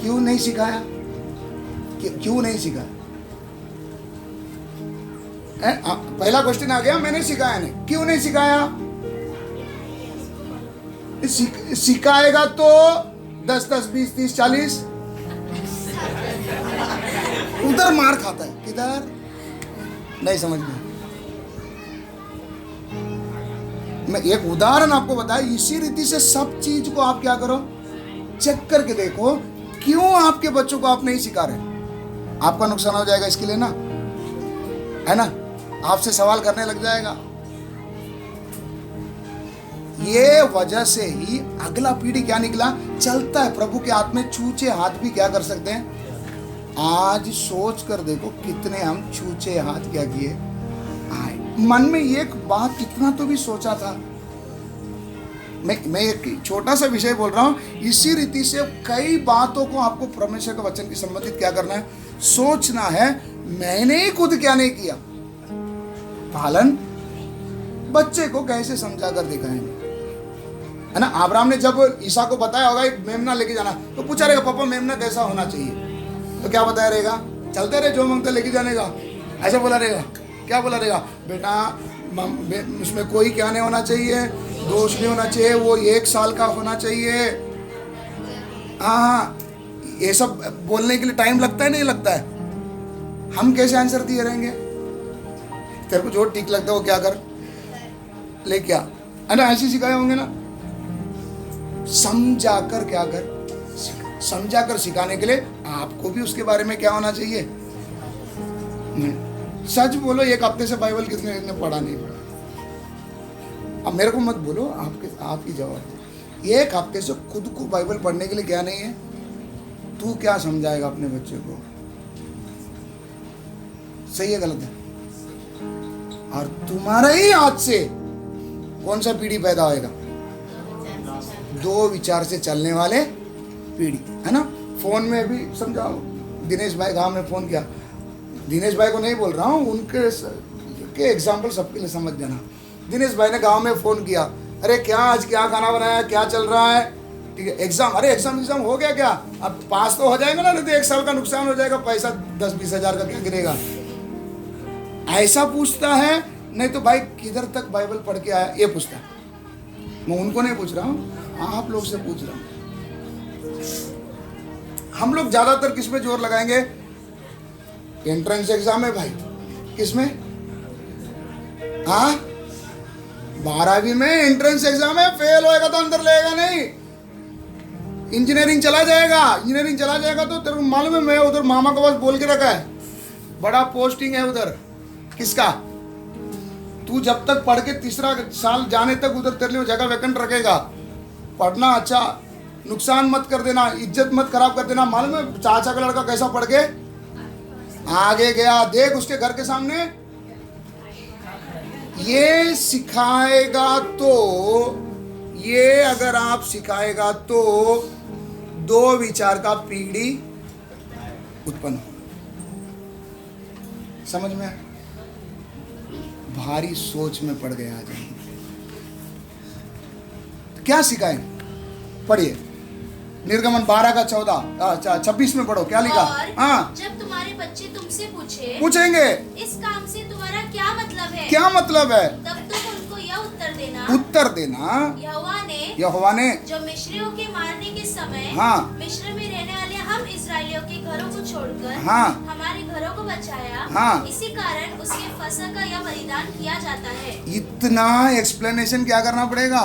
क्यों नहीं सिखाया, क्यों नहीं सिखाया। पहला क्वेश्चन आ गया, मैंने सिखाया नहीं, क्यों नहीं सिखाया। सिखाएगा तो 10, 20, 30, 40 उधर मार खाता है, किधर नहीं समझ में। मैं एक उदाहरण आपको बताया, इसी रीति से सब चीज को आप क्या करो, चेक करके देखो क्यों आपके बच्चों को आप नहीं सिखा रहे। आपका नुकसान हो जाएगा इसके लिए ना, है ना, आपसे सवाल करने लग जाएगा। ये वजह से ही अगला पीढ़ी क्या निकला, चलता है प्रभु के हाथ में छूचे हाथ भी क्या कर सकते हैं। आज सोच कर देखो कितने हम छूचे हाथ क्या किए आए। मन में एक बात इतना तो भी सोचा था। मैं एक छोटा सा विषय बोल रहा हूँ, इसी रीति से कई बातों को आपको परमेश्वर के वचन की संबंधित क्या करना है, सोचना है। मैंने ही खुद क्या नहीं किया, पालन बच्चे को कैसे समझा कर दिखाएंगे, है ना। अब्राहम ने जब ईसा को बताया होगा एक मेमना लेके जाना, तो पूछा रहेगा पापा मेमना कैसा होना चाहिए, तो क्या बताया रहेगा, चलते रहे जो मांगते लेके जाने का, ऐसा बोला रहेगा। क्या बोला रहेगा, बेटा उसमें कोई क्या नहीं होना चाहिए, दोष नहीं होना चाहिए, वो 1 साल का होना चाहिए। हाँ, ये सब बोलने के लिए टाइम लगता है नहीं लगता है। हम कैसे आंसर दिए रहेंगे, तेरे को जो ठीक लगता है वो क्या कर ले, क्या है ना, ऐसे सिखाए होंगे ना। समझाकर क्या कर, समझाकर सिखाने के लिए आपको भी उसके बारे में क्या होना चाहिए। सच बोलो, 1 हफ्ते से बाइबल किसने पढ़ा नहीं पढ़ा। अब मेरे को मत बोलो, आपकी जवाब। 1 हफ्ते से खुद को बाइबल पढ़ने के लिए क्या नहीं है, तू क्या समझाएगा अपने बच्चे को, सही है गलत है। और तुम्हारा ही हाथ से कौन सा पीढ़ी पैदा होएगा, 2 विचार से चलने वाले पीढ़ी, है ना। फोन में भी समझाओ, दिनेश भाई गांव में फोन किया, दिनेश भाई को नहीं बोल रहा हूँ, उनके एग्जाम्पल सबके लिए समझ जाना। दिनेश भाई ने गांव में फोन किया, अरे क्या आज क्या खाना बनाया, क्या चल रहा है, ठीक है। एग्जाम, अरे एग्जाम हो गया क्या, अब पास तो हो जाएगा ना, नहीं तो 1 साल का नुकसान हो जाएगा, पैसा 10-20 हज़ार का क्या गिरेगा। ऐसा पूछता है, नहीं तो भाई किधर तक बाइबल पढ़ के आया, ये पूछता है। मैं उनको नहीं पूछ रहा हूँ, आप लोग से पूछ रहा हूँ। हम लोग ज्यादातर किस में जोर लगाएंगे, एंट्रेंस एग्जाम है भाई, किस में, हाँ 12वीं में एंट्रेंस एग्जाम है, फेल होएगा तो अंदर लेगा नहीं, इंजीनियरिंग चला जाएगा तो तेरे को मालूम है, मैं उधर मामा को बस बोल के रखा है, बड़ा पोस्टिंग है उधर, किसका, तू जब तक पढ़ के 3रा साल जाने तक उधर तेरे लिए जगह वैकेंट रखेगा। पढ़ना अच्छा, नुकसान मत कर देना, इज्जत मत खराब कर देना। मालूम है चाचा का लड़का कैसा पढ़ के आगे गया, देख उसके घर के सामने, ये सिखाएगा तो, ये अगर आप सिखाएगा तो 2 विचार का पीढ़ी उत्पन्न हो। समझ में, भारी सोच में पड़ गया आज। क्या सिखाएं, पढ़िए निर्गमन 12 का 26 में पढ़ो, क्या लिखा। हाँ, जब तुम्हारे बच्चे तुमसे पूछेंगे इस काम से तुम्हारा क्या मतलब है, तब तुम उनको यह उत्तर देना यहोवा ने जो मिस्रियों के मारने के समय हाँ, मिस्र में रहने वाले हम इस्राएलियों के घरों को छोड़कर हाँ, हमारे घरों को बचाया, हाँ, इसी कारण उसके फसह का यह बलिदान किया जाता है। इतना एक्सप्लेनेशन क्या करना पड़ेगा,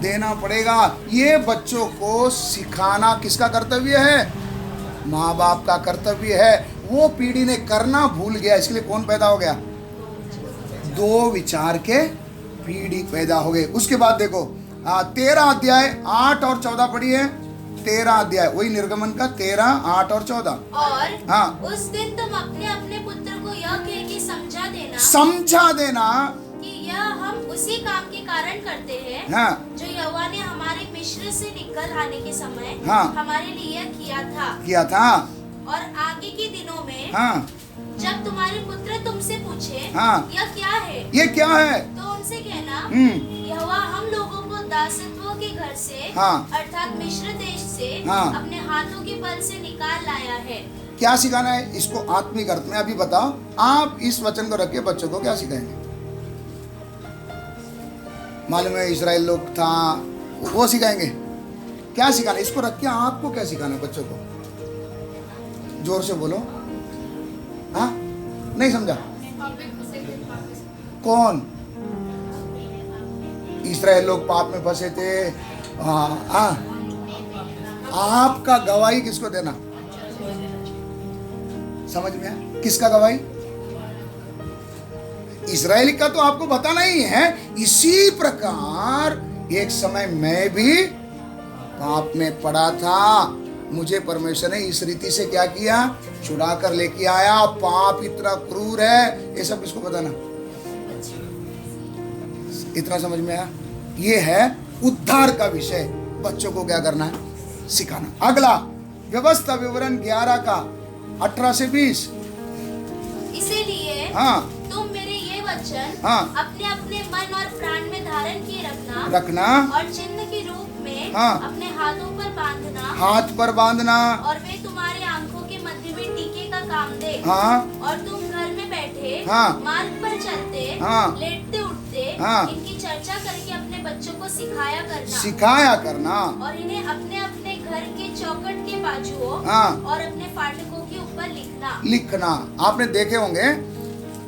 देना पड़ेगा। ये बच्चों को सिखाना किसका कर्तव्य है, माँ बाप का कर्तव्य है। वो पीढ़ी ने करना भूल गया, इसके लिए कौन पैदा हो गया, 2 विचार के पीढ़ी पैदा हो गए। उसके बाद देखो 13 अध्याय 8 और 14 पढ़िए। 13 अध्याय वही निर्गमन का 13, 8 और 14। और हाँ, उस दिन तुम अपने अपने पुत्र को यह कह के समझा देना कि यह हम उसी काम के कारण करते हैं, हाँ, जो यहोवा ने हमारे मिस्र से निकल आने के समय हाँ, हमारे लिए किया था। और आगे के दिनों में हाँ, जब तुम्हारे पुत्र तुमसे पूछे हाँ, यह क्या है, ये क्या है, तो उनसे कहना यहोवा हम लोगों को दासत्व के घर से, हाँ, अर्थात मिस्र देश से, हाँ, अपने हाथों के बल से निकाल लाया है। क्या सिखाना है इसको आत्मिक अर्थ में। अभी बताओ आप इस वचन को रख के बच्चों को क्या सिखाएंगे। मालूम है इजराइल लोग था, वो सिखाएंगे, क्या सिखाना, इसको रख के आपको क्या सिखाना है बच्चों को, जोर से बोलो। हाँ, नहीं समझा, कौन, इजराइल लोग पाप में फंसे थे। हाँ, आपका गवाही किसको देना, समझ में है, किसका गवाही, इजराइल का तो आपको बताना ही है। इसी प्रकार एक समय मैं भी पाप में पड़ा था, मुझे परमेश्वर ने इस रीति से क्या किया, छुड़ा कर लेके आया। पाप इतना क्रूर है, ये सब किसको बताना, इतना समझ में आया। ये है उद्धार का विषय, बच्चों को क्या करना है, सिखाना। अगला व्यवस्था विवरण 11 का 18 से 20। इसीलिए हाँ, तुम मेरे ये वचन हाँ, अपने अपने मन और प्राण में धारण किए रखना और चिन्ह के रूप में हाँ, अपने हाथों पर बांधना, हाथ पर बांधना, और वे तुम्हारे आंखों के मध्य में टीके का काम दे। हाँ, और तुम घर में बैठे, हाँ, मार्ग पर चलते, हाँ, लेटते उठते, हाँ, इनकी चर्चा करके अपने बच्चों को सिखाया करना और इन्हें अपने अपने घर के चौखट के बाजुओं हाँ, और अपने फाटकों के ऊपर लिखना। आपने देखे होंगे,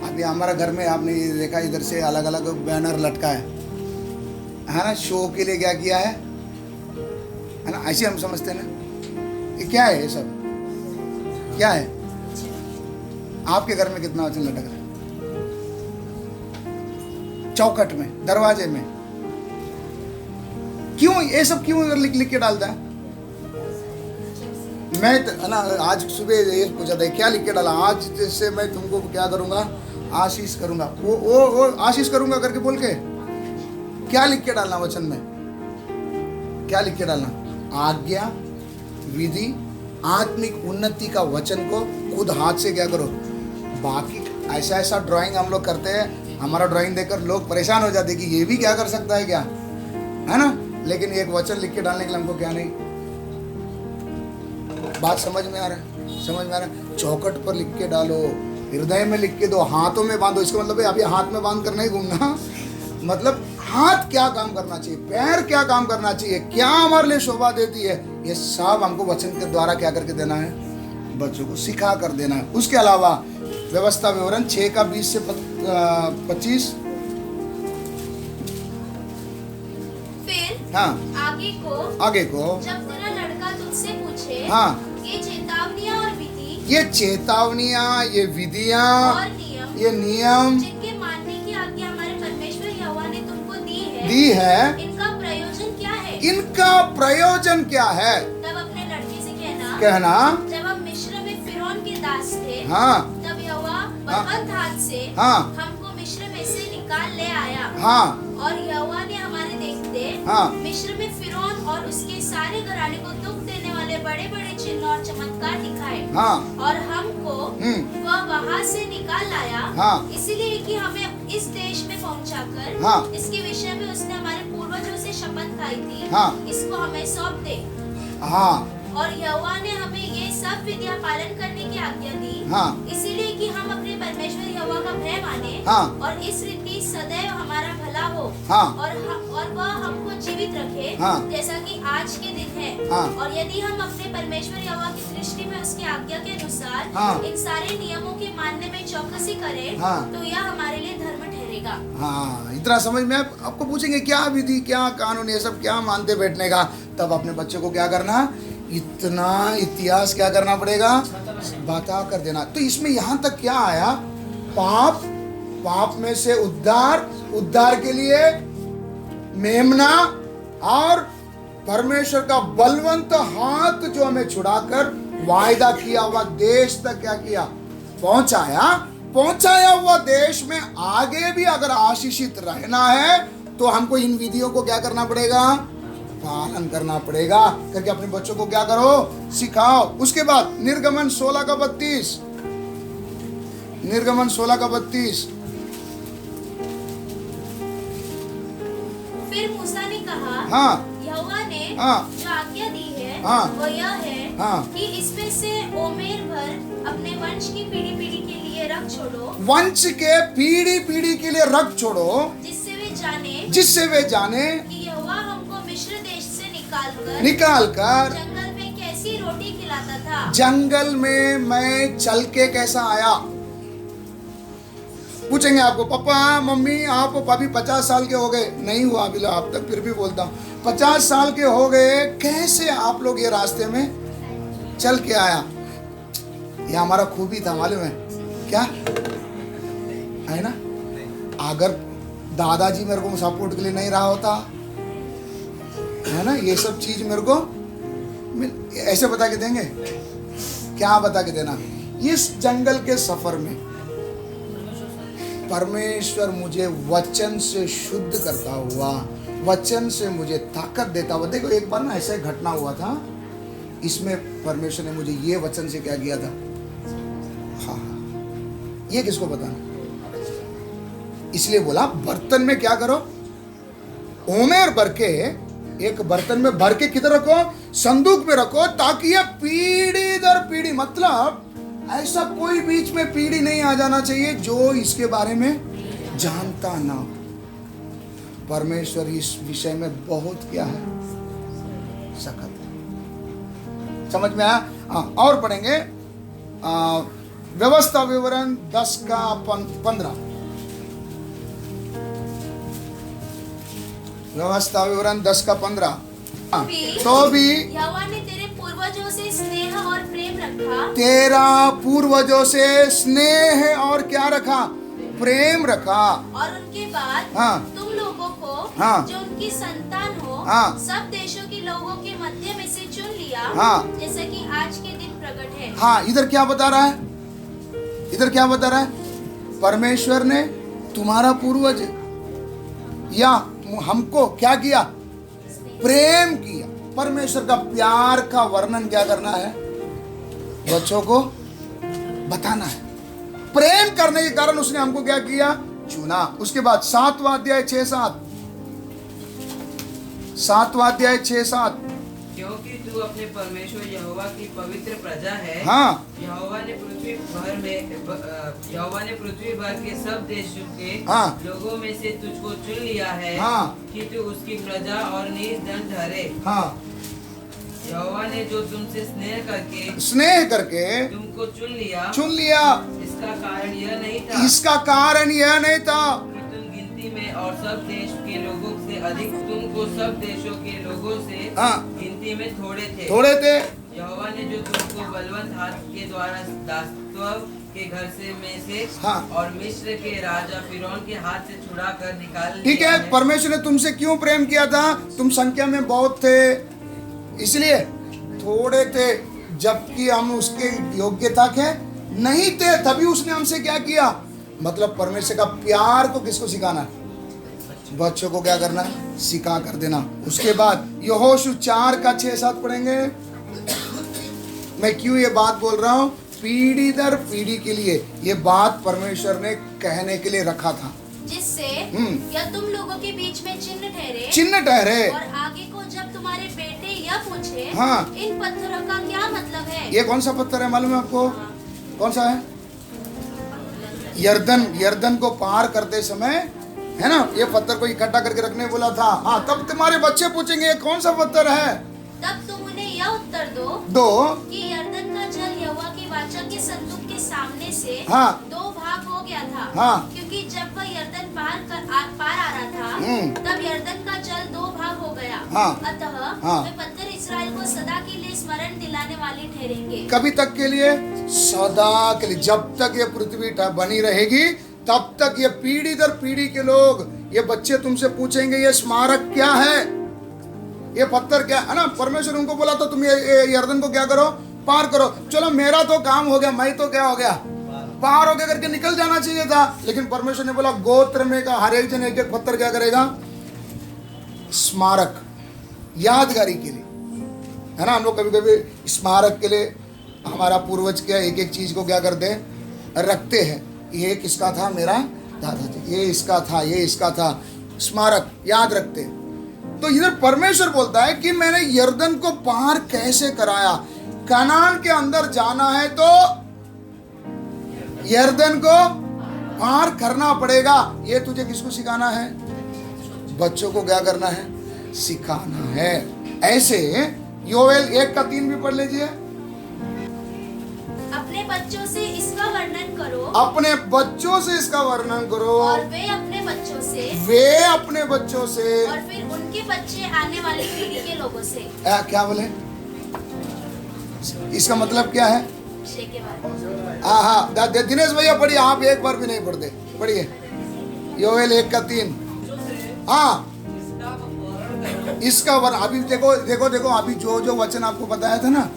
अभी हमारा घर में आपने ये देखा, इधर से अलग अलग बैनर लटका है ना, शो के लिए क्या किया है ना, ऐसे हम समझते हैं ना। ये क्या है, ये सब क्या है। आपके घर में कितना वचन लटक रहा है, चौखट में, दरवाजे में, क्यों ये सब क्यों लिख के डालता है। मैं ना आज सुबह ये पूछा था, क्या लिख के डाला, आज से मैं तुमको क्या करूंगा, आशीष करूंगा। वो आशीष करूंगा करके बोल के क्या लिख के डालना वचन में, क्या लिख के डालना, आज्ञा, विधि, आत्मिक उन्नति का वचन को खुद हाथ से क्या करो। बाकी ऐसा ड्राइंग हम लोग करते हैं, हमारा ड्राइंग देखकर लोग परेशान हो जाते कि ये भी क्या कर सकता है क्या, है ना। लेकिन एक वचन लिख के डालने के लिए हमको क्या नहीं, बात समझ में आ रहा है, समझ में आ रहा है। चौखट पर लिख के डालो, हृदय में लिख के दो, हाथों में बांधो। इसका मतलब है अभी हाथ में बांध कर नहीं घूमना, मतलब हाथ क्या काम करना चाहिए, पैर क्या काम करना चाहिए, क्या हमारे लिए शोभा देती है, ये सब हमको वचन के द्वारा क्या करके देना है, बच्चों को सिखा कर देना है। उसके अलावा व्यवस्था विवरण 6 का 20 से 25। फिर हाँ आगे को जब तेरा लड़का तुझसे पूछे हाँ ये चेतावनियां और विधि, ये चेतावनियां, ये विधियां, और नियम, ये नियम जिनके मानने की आज्ञा हमारे परमेश्वर यहोवा ने तुमको दी है, इनका प्रयोजन क्या है? इनका प्रयोजन क्या है? तब अपने लड़के से कहना जब हम मिस्र में फिरौन के दास थे, हाँ तब यहोवा बलवंत हाथ से हाँ हमको मिस्र में से निकाल ले आया। हाँ और यहोवा ने हमारे देखते हाँ मिस्र में फिरौन और उसके सारे घराने को दुख देने वाले बड़े बड़े चिन्ह और चमत्कार दिखाए। हाँ और हमको वह वहाँ से निकाल लाया, हाँ इसलिए कि हमें इस देश में पहुँचाकर हाँ इसके विषय में उसने हमारे पूर्वजों से शपथ खाई थी, हाँ इसको हमें सौंप दे। हाँ और यहोवा ने हमें ये सब विधियां पालन करने की आज्ञा दी, हाँ इसीलिए कि हम अपने परमेश्वर यहोवा का भय माने, हाँ और इस रीति सदैव हमारा भला हो, हाँ और वह हमको जीवित रखे, हाँ जैसा कि आज के दिन है। हाँ और यदि हम अपने परमेश्वर यहोवा की दृष्टि में उसकी आज्ञा के अनुसार हाँ इन सारे नियमों के मानने में चौकसी करें, हाँ तो यह हमारे लिए धर्म ठहरेगा। हाँ इतना समझ में आपको पूछेंगे क्या विधि, क्या कानून, ये सब क्या मानते बैठने का, तब अपने बच्चे को क्या करना, इतना इतिहास क्या करना पड़ेगा, बता कर देना। तो इसमें यहाँ तक क्या आया, पाप में से उद्धार के लिए मेमना और परमेश्वर का बलवंत हाथ जो हमें छुड़ाकर वायदा किया हुआ देश तक क्या किया, पहुंचाया हुआ देश में आगे भी अगर आशीषित रहना है तो हमको इन विधियों को क्या करना पड़ेगा, पालन करना पड़ेगा। करके अपने बच्चों को क्या करो, सिखाओ। उसके बाद निर्गमन 16 का 32, निर्गमन 16 का 32। फिर मूसा ने कहा, हाँ यहोवा ने हाँ जो आज्ञा दी है हाँ वो यह है हाँ कि इसमें से ओमेर भर अपने वंश की पीढ़ी पीढ़ी के लिए रख छोड़ो, वंश के पीढ़ी पीढ़ी के लिए रख छोड़ो, जिससे वे जाने कि यहोवा हमको मिस्र देश से निकाल कर जंगल में कैसी रोटी खिलाता था, जंगल में मैं चल के कैसा आया। पूछेंगे आपको, पापा मम्मी आप अभी 50 साल के हो गए, नहीं हुआ अभी आप तक, फिर भी बोलता हूँ 50 साल के हो गए, कैसे आप लोग ये रास्ते में चल के आया। ये हमारा खूबी था, मालूम है क्या है ना। अगर दादाजी मेरे को सपोर्ट के लिए नहीं रहा होता है ना, ये सब चीज मेरे को ऐसे बता के देंगे, क्या बता के देना। इस जंगल के सफर में परमेश्वर मुझे वचन से शुद्ध करता हुआ, वचन से मुझे ताकत देता हुआ। देखो एक बार ना ऐसा एक घटना हुआ था, इसमें परमेश्वर ने मुझे ये वचन से क्या किया था। हाँ ये किसको बताना, इसलिए बोला बर्तन में क्या करो, ओमेर भर के, एक बर्तन में भर के किधर रखो, संदूक में रखो, ताकि ये पीढ़ी दर पीढ़ी, मतलब ऐसा कोई बीच में पीढ़ी नहीं आ जाना चाहिए जो इसके बारे में जानता ना हो। परमेश्वर इस विषय में बहुत क्या है, सख्त है। समझ में आया। और पढ़ेंगे व्यवस्था विवरण 10 का 15। व्यवस्था विवरण 10 का 15। तो भी यहोवा ने तेरे पूर्वजों से स्नेह और प्रेम रखा, तेरा पूर्वजों से स्नेह और क्या रखा, प्रेम रखा। और उनके बाद हाँ तुम लोगों को हाँ जो उनकी संतान हो हाँ सब देशों के लोगों के मध्य में से चुन लिया, हाँ जैसा कि आज के दिन प्रकट है। हाँ इधर क्या बता रहा है, इधर क्या बता रहा है, परमेश्वर ने तुम्हारा पूर्वज या हमको क्या किया, प्रेम किया। परमेश्वर का प्यार का वर्णन क्या करना है, बच्चों को बताना है। प्रेम करने के कारण उसने हमको क्या किया, चुना। उसके बाद 7वां अध्याय 6-7। 7वां अध्याय 6-7। क्योंकि तू अपने परमेश्वर यहोवा की पवित्र प्रजा है। हाँ, यहोवा ने पृथ्वी भर के सब देशों के हाँ, लोगों में से तुझको चुन लिया है, हाँ, कि तू उसकी प्रजा और निज धन ठहरे। हाँ। यहोवा ने जो तुमसे स्नेह करके तुमको चुन लिया, इसका कारण यह नहीं था कि तुम गिनती में और सब देश के लोगों से अधिक, तुमको सब देशों के लोगों से हाँ, गिनती में थोड़े थे। यहोवा ने जो तुमको बलवंत हाथ के द्वारा दासत्व के घर से हाँ, और मिस्र के राजा फिरौन के हाथ से छुड़ा कर निकाल ठीक लिया है। परमेश्वर ने तुमसे क्यों प्रेम किया था? तुम संख्या में बहुत थे, इसलिए थोड़े थे, जबकि हम उसके योग्यता के नहीं थे, तभी उसने हमसे क्या किया? मतलब परमेश्वर का प्यार को किसको सिखाना? बच्चों को क्या करना? सिखा कर देना। उसके बाद यहोशू 4:6-7 पढ़ेंगे। मैं क्यों ये बात बोल रहा हूँ? पीढ़ी दर पीढ़ी के लिए ये बात परमेश्वर ने कहने के लिए रखा था, जिससे यह तुम लोगों के बीच में चिन्ह ठहरे। और आगे को जब तुम्हारे बेटे यह पूछे, हाँ, इन पत्थरों का क्या मतलब है? ये कौन सा पत्थर है मालूम है आपको? कौन सा है? यर्दन को पार करते समय, है ना, ये पत्थर को इकट्ठा करके रखने बोला था। हाँ, तब तुम्हारे बच्चे पूछेंगे ये कौन सा पत्थर है? तब तुम उन्हें यह उत्तर दो कि यर्दन का जल यहोवा की वाचा के संदूक के सामने से हाँ, 2 भाग हो गया था। हाँ, क्योंकि जब वह यर्दन पार आ रहा था, तब यर्दन का जल 2 भाग हो गया। हाँ, अतः हाँ, वे पत्थर इस्राएल को सदा के लिए स्मरण दिलाने वाले ठहरेंगे। कभी तक के लिए? सदा के लिए। जब तक ये पृथ्वी बनी रहेगी तब तक ये पीढ़ी दर पीढ़ी के लोग, ये बच्चे तुमसे पूछेंगे ये स्मारक क्या है, ये पत्थर क्या है ना। परमेश्वर उनको बोला तो तुम ये यर्दन को क्या करो? पार करो। चलो मेरा तो काम हो गया, मैं तो क्या हो गया? पार हो गया करके निकल जाना चाहिए था। लेकिन परमेश्वर ने बोला गोत्र में का हर एक जन एक एक पत्थर क्या करेगा? स्मारक, यादगारी के लिए, है ना। हम लोग कभी कभी स्मारक के लिए हमारा पूर्वज क्या एक एक चीज को क्या करते हैं? रखते हैं। ये किसका था? मेरा दादाजी, ये इसका था, ये इसका था। स्मारक याद रखते हैं। तो इधर परमेश्वर बोलता है कि मैंने यर्दन को पार कैसे कराया। कनान के अंदर जाना है तो यर्दन को पार करना पड़ेगा। ये तुझे किसको सिखाना है? बच्चों को क्या करना है? सिखाना है। ऐसे योएल 1:3 भी पढ़ लीजिए। अपने बच्चों से इसका वर्णन करो, अपने बच्चों से इसका वर्णन करो, और वे अपने बच्चों से, और फिर उनके बच्चे आने वाली पीढ़ी के लोगों से। क्या बोले? इसका मतलब क्या है? के बाद हाँ, दिनेश भैया पढ़िए, आप एक बार भी नहीं पढ़ते, पढ़िए योएल 1:3। हाँ, इसका वर्ण अभी देखो अभी जो वचन आपको बताया था ना,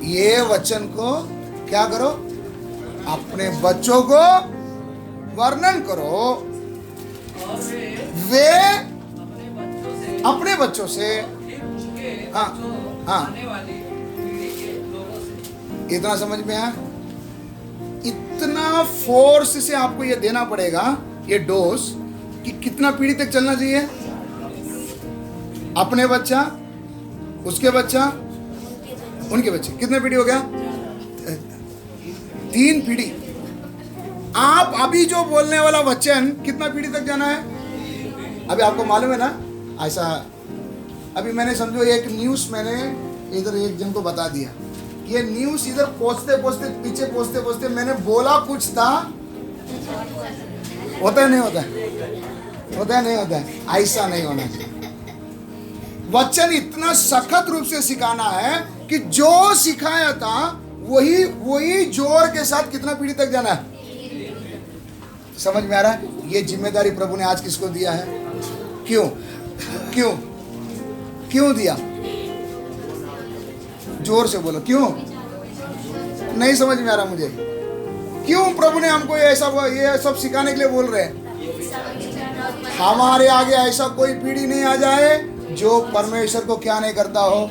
ये वचन को क्या करो? अपने बच्चों को वर्णन करो। वे अपने बच्चों से, हाँ, हाँ, इतना समझ में आया? इतना फोर्स से आपको ये देना पड़ेगा, ये डोज, कि कितना पीढ़ी तक चलना चाहिए? अपने बच्चा, उसके बच्चा, उनके बच्चे। कितने पीढ़ी हो गया? 3 पीढ़ी। आप अभी जो बोलने वाला वचन कितना पीढ़ी तक जाना है? अभी आपको मालूम है ना, ऐसा अभी मैंने समझो एक न्यूज़ मैंने इधर एक जन को बता दिया। ये न्यूज़ इधर पहुंचते पीछे पहुंचते मैंने बोला कुछ था, होता है नहीं होता है नहीं होता है, ऐसा नहीं होना चाहिए। वचन इतना सख्त रूप से सिखाना है कि जो सिखाया था वही जोर के साथ कितना पीढ़ी तक जाना है। समझ में आ रहा है? ये जिम्मेदारी प्रभु ने आज किसको दिया है? क्यों दिया? जोर से बोलो, क्यों? नहीं समझ में आ रहा मुझे। क्यों प्रभु ने हमको ये सब सिखाने के लिए बोल रहे हैं? हमारे आगे ऐसा कोई पीढ़ी नहीं आ जाए जो परमेश्वर को क्या नहीं करता हो।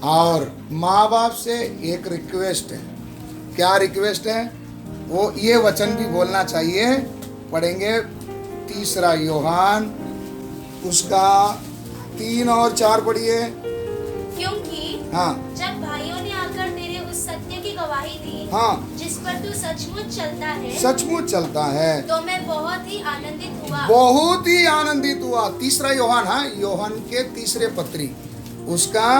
और माँ बाप से एक रिक्वेस्ट है। क्या रिक्वेस्ट है? वो ये वचन भी बोलना चाहिए। पढ़ेंगे 3 योहान उसका 3 और 4 पढ़िए। क्योंकि हाँ जब भाइयों ने आकर तेरे उस सत्य की गवाही दी, हाँ, जिस पर तू सचमुच चलता है, सचमुच चलता है, तो मैं बहुत ही आनंदित हुआ। बहुत ही आनंदित हुआ। 3 यूहन्ना, हाँ, यूहन्ना के 3 पत्री, उसका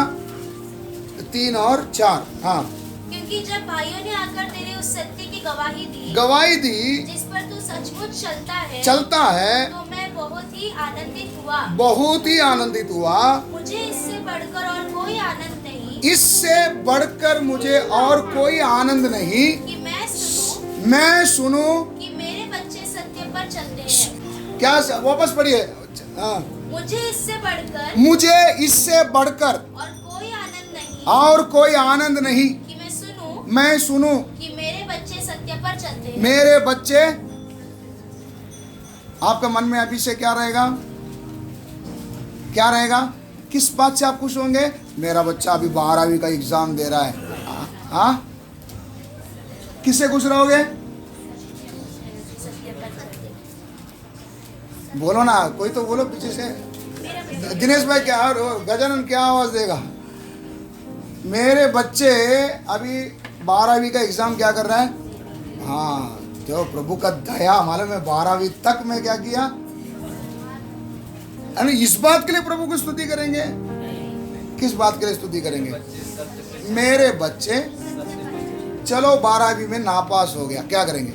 3 और 4। हाँ, क्योंकि जब भाइयों ने आकर तेरे उस सत्य की गवाही दी, जिस पर तू सचमुच चलता है, तो मैं बहुत ही आनंदित हुआ। बहुत ही आनंदित हुआ। मुझे इससे बढ़कर और कोई आनंद नहीं, इससे बढ़कर मुझे और कोई आनंद नहीं कि मैं सुनूं कि मेरे बच्चे सत्य पर चलते हैं। क्या, वापस पढ़िए। हाँ, मुझे इससे बढ़कर और कोई आनंद नहीं कि मैं सुनूं कि मेरे बच्चे सत्य पर चलते हैं। मेरे बच्चे। आपके मन में अभी से क्या रहेगा? क्या रहेगा? किस बात से आप खुश होंगे? मेरा बच्चा अभी 12वीं का एग्जाम दे रहा है। हाँ, किससे खुश रहोगे? बोलो ना, कोई तो बोलो पीछे से। दिनेश भाई क्या, और गजानन क्या आवाज देगा? मेरे बच्चे अभी 12वीं का एग्जाम क्या कर रहा है? हाँ, जो प्रभु का दया, मालूम है 12वीं तक मैं क्या किया। अरे इस बात के लिए प्रभु की स्तुति करेंगे। किस बात के लिए स्तुति करेंगे? मेरे बच्चे, चलो 12वीं में नापास हो गया, क्या करेंगे?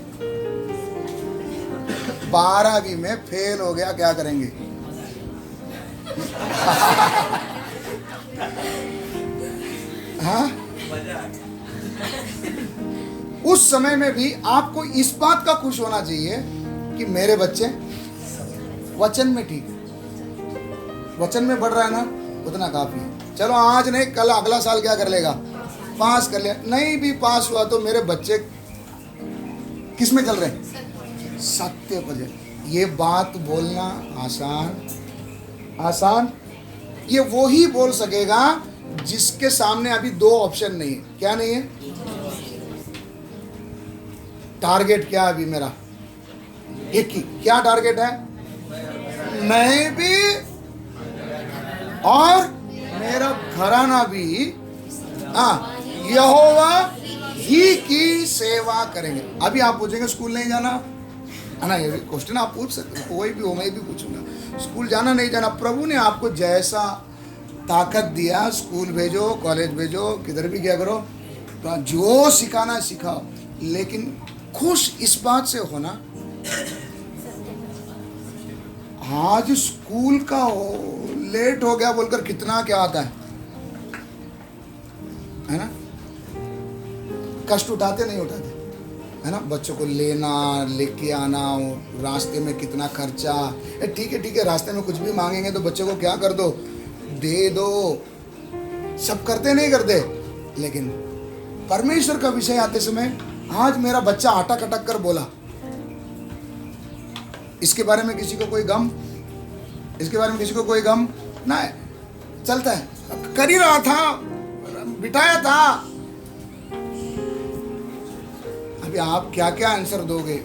12वीं में फेल हो गया, क्या करेंगे? हाँ, उस समय में भी आपको इस बात का खुश होना चाहिए कि मेरे बच्चे वचन में ठीक, वचन में बढ़ रहा है ना, उतना काफी है। चलो आज नहीं, कल अगला साल क्या कर लेगा? पास कर लिया। नहीं भी पास हुआ तो मेरे बच्चे किस में चल रहे हैं? सत्य पर। ये बात बोलना आसान ये वो ही बोल सकेगा जिसके सामने अभी 2 ऑप्शन नहीं है। क्या नहीं है? टारगेट क्या है अभी मेरा? एक ही। क्या टारगेट है? मैं भी और मेरा घराना भी यहोवा ही की सेवा करेंगे। अभी आप पूछेंगे स्कूल नहीं जाना है ना? ये भी क्वेश्चन आप पूछ सकते हो, कोई भी हो, मैं भी पूछूंगा। स्कूल जाना नहीं जाना, प्रभु ने आपको जैसा ताकत दिया, स्कूल भेजो, कॉलेज भेजो, किधर भी क्या करो, तो जो सिखाना सिखाओ, लेकिन खुश इस बात से होना, आज स्कूल का लेट हो गया बोलकर कितना क्या आता है ना? कष्ट उठाते नहीं उठाते, है ना? बच्चों को लेना, लेके आना, रास्ते में कितना खर्चा। ठीक है, रास्ते में कुछ भी मांगेंगे तो बच्चों को क्या कर दो, दे दो, सब करते नहीं करते। लेकिन परमेश्वर का विषय आते समय, आज मेरा बच्चा अटक अटक कर बोला, इसके बारे में किसी को कोई गम? इसके बारे में किसी को कोई गम ना? चलता है, कर ही रहा था, बिठाया था। अभी आप क्या क्या आंसर दोगे?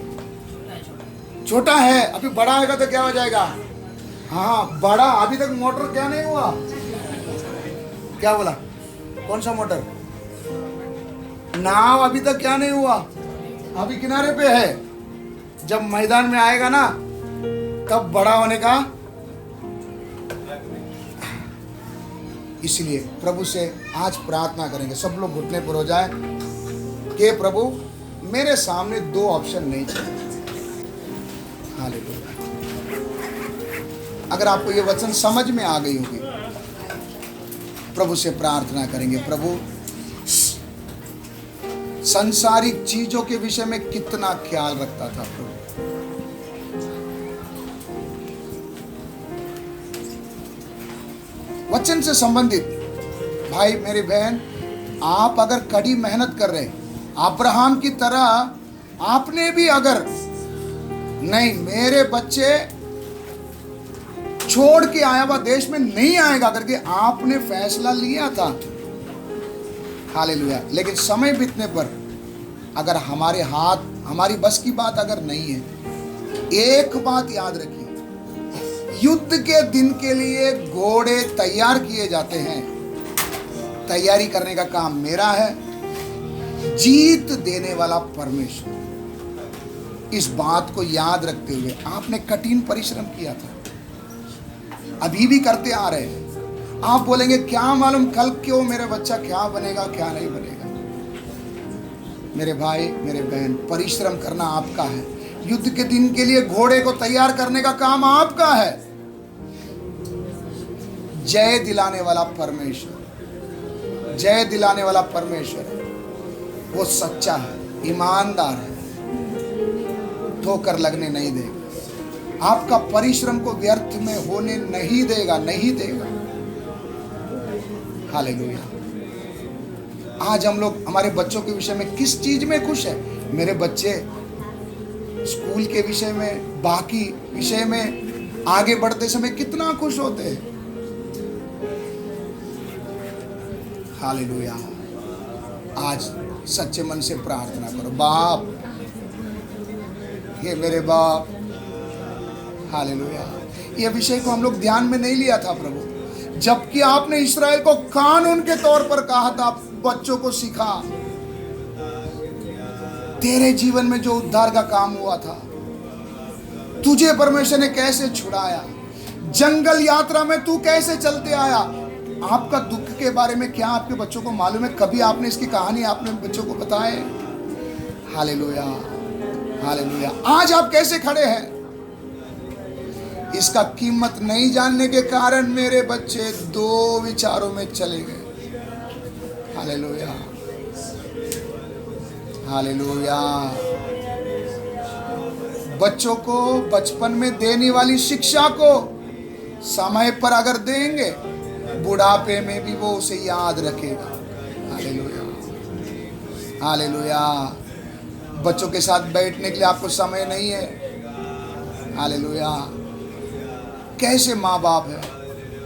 छोटा है, अभी बड़ा होगा तो क्या हो जाएगा? हाँ, बड़ा। अभी तक मोटर क्या नहीं हुआ? क्या बोला? कौन सा मोटर? नाव अभी तक क्या नहीं हुआ? अभी किनारे पे है। जब मैदान में आएगा ना, तब बड़ा होने का। इसलिए प्रभु से आज प्रार्थना करेंगे, सब लोग घुटने पर हो जाए कि प्रभु मेरे सामने 2 ऑप्शन नहीं चाहिए। हालेलुया। अगर आपको ये वचन समझ में आ गई होगी, प्रभु से प्रार्थना करेंगे, प्रभु संसारिक चीजों के विषय में कितना ख्याल रखता था प्रभु। वचन से संबंधित भाई मेरी बहन, आप अगर कड़ी मेहनत कर रहे, अब्राहम की तरह आपने भी अगर नहीं, मेरे बच्चे छोड़ के आया हुआ देश में नहीं आएगा करके आपने फैसला लिया था, हालेलुया। लेकिन समय बीतने पर अगर हमारे हाथ, हमारी बस की बात अगर नहीं है, एक बात याद रखिए, युद्ध के दिन के लिए घोड़े तैयार किए जाते हैं। तैयारी करने का काम मेरा है, जीत देने वाला परमेश्वर। इस बात को याद रखते हुए आपने कठिन परिश्रम किया था, अभी भी करते आ रहे हैं। आप बोलेंगे क्या मालूम कल क्यों मेरा बच्चा क्या बनेगा क्या नहीं बनेगा। मेरे भाई मेरे बहन, परिश्रम करना आपका है। युद्ध के दिन के लिए घोड़े को तैयार करने का काम आपका है। जय दिलाने वाला परमेश्वर, जय दिलाने वाला परमेश्वर वो सच्चा है, ईमानदार है, ठोकर लगने नहीं देगा, आपका परिश्रम को व्यर्थ में होने नहीं देगा, नहीं देगा। हालेलुया। आज हम लोग हमारे बच्चों के विषय में किस चीज में खुश है? मेरे बच्चे स्कूल के विषय में, बाकी विषय में आगे बढ़ते समय कितना खुश होते हैं। हालेलुया। आज सच्चे मन से प्रार्थना करो, बाप, हे मेरे बाप। हालेलुया। ये विषय को हम लोग ध्यान में नहीं लिया था प्रभु, जबकि आपने इस्राएल को कानून के तौर पर कहा था, बच्चों को सिखा। तेरे जीवन में जो उद्धार का काम हुआ था, तुझे परमेश्वर ने कैसे छुड़ाया, जंगल यात्रा में तू कैसे चलते आया। आपका दुख के बारे में क्या आपके बच्चों को मालूम है? कभी आपने इसकी कहानी आपने बच्चों को बताए? Hallelujah, hallelujah. आज आप कैसे खड़े हैं, इसका कीमत नहीं जानने के कारण मेरे बच्चे दो विचारों में चले गए। Hallelujah, hallelujah. बच्चों को बचपन में देने वाली शिक्षा को समय पर अगर देंगे, बुढ़ापे में भी वो उसे याद रखेगा। Hallelujah, hallelujah. बच्चों के साथ बैठने के लिए आपको समय नहीं है। हालेलुया। कैसे माँ बाप है,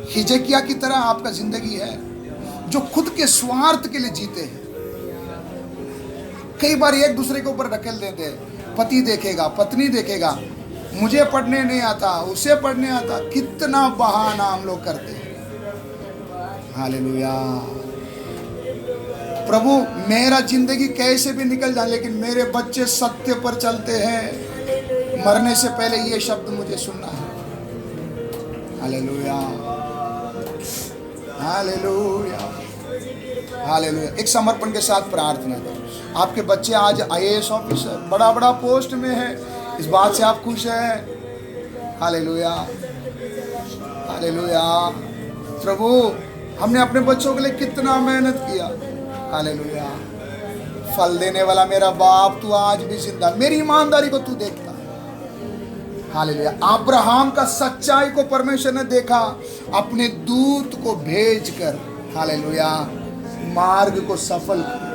हिजकिया की तरह आपका जिंदगी है, जो खुद के स्वार्थ के लिए जीते हैं। कई बार एक दूसरे के ऊपर ढकेल देते हैं, पति देखेगा, पत्नी देखेगा, मुझे पढ़ने नहीं आता, उसे पढ़ने आता। कितना बहाना हम लोग करते हैं। हालेलुया। प्रभु, मेरा जिंदगी कैसे भी निकल जाए, लेकिन मेरे बच्चे सत्य पर चलते हैं। मरने से पहले ये शब्द मुझे सुनना है। Hallelujah, hallelujah, hallelujah. एक समर्पण के साथ प्रार्थना करो। आपके बच्चे आज IAS ऑफिसर, बड़ा बड़ा पोस्ट में है, इस बात से आप खुश हैं? Hallelujah, hallelujah. प्रभु, हमने अपने बच्चों के लिए कितना मेहनत किया। हालेलुया। फल देने वाला मेरा बाप, तू आज भी जिंदा, मेरी ईमानदारी को तू देखता है। हालेलुया। अब्राहम का सच्चाई को परमेश्वर ने देखा, अपने दूत को भेजकर, हालेलुया, मार्ग को सफल किया।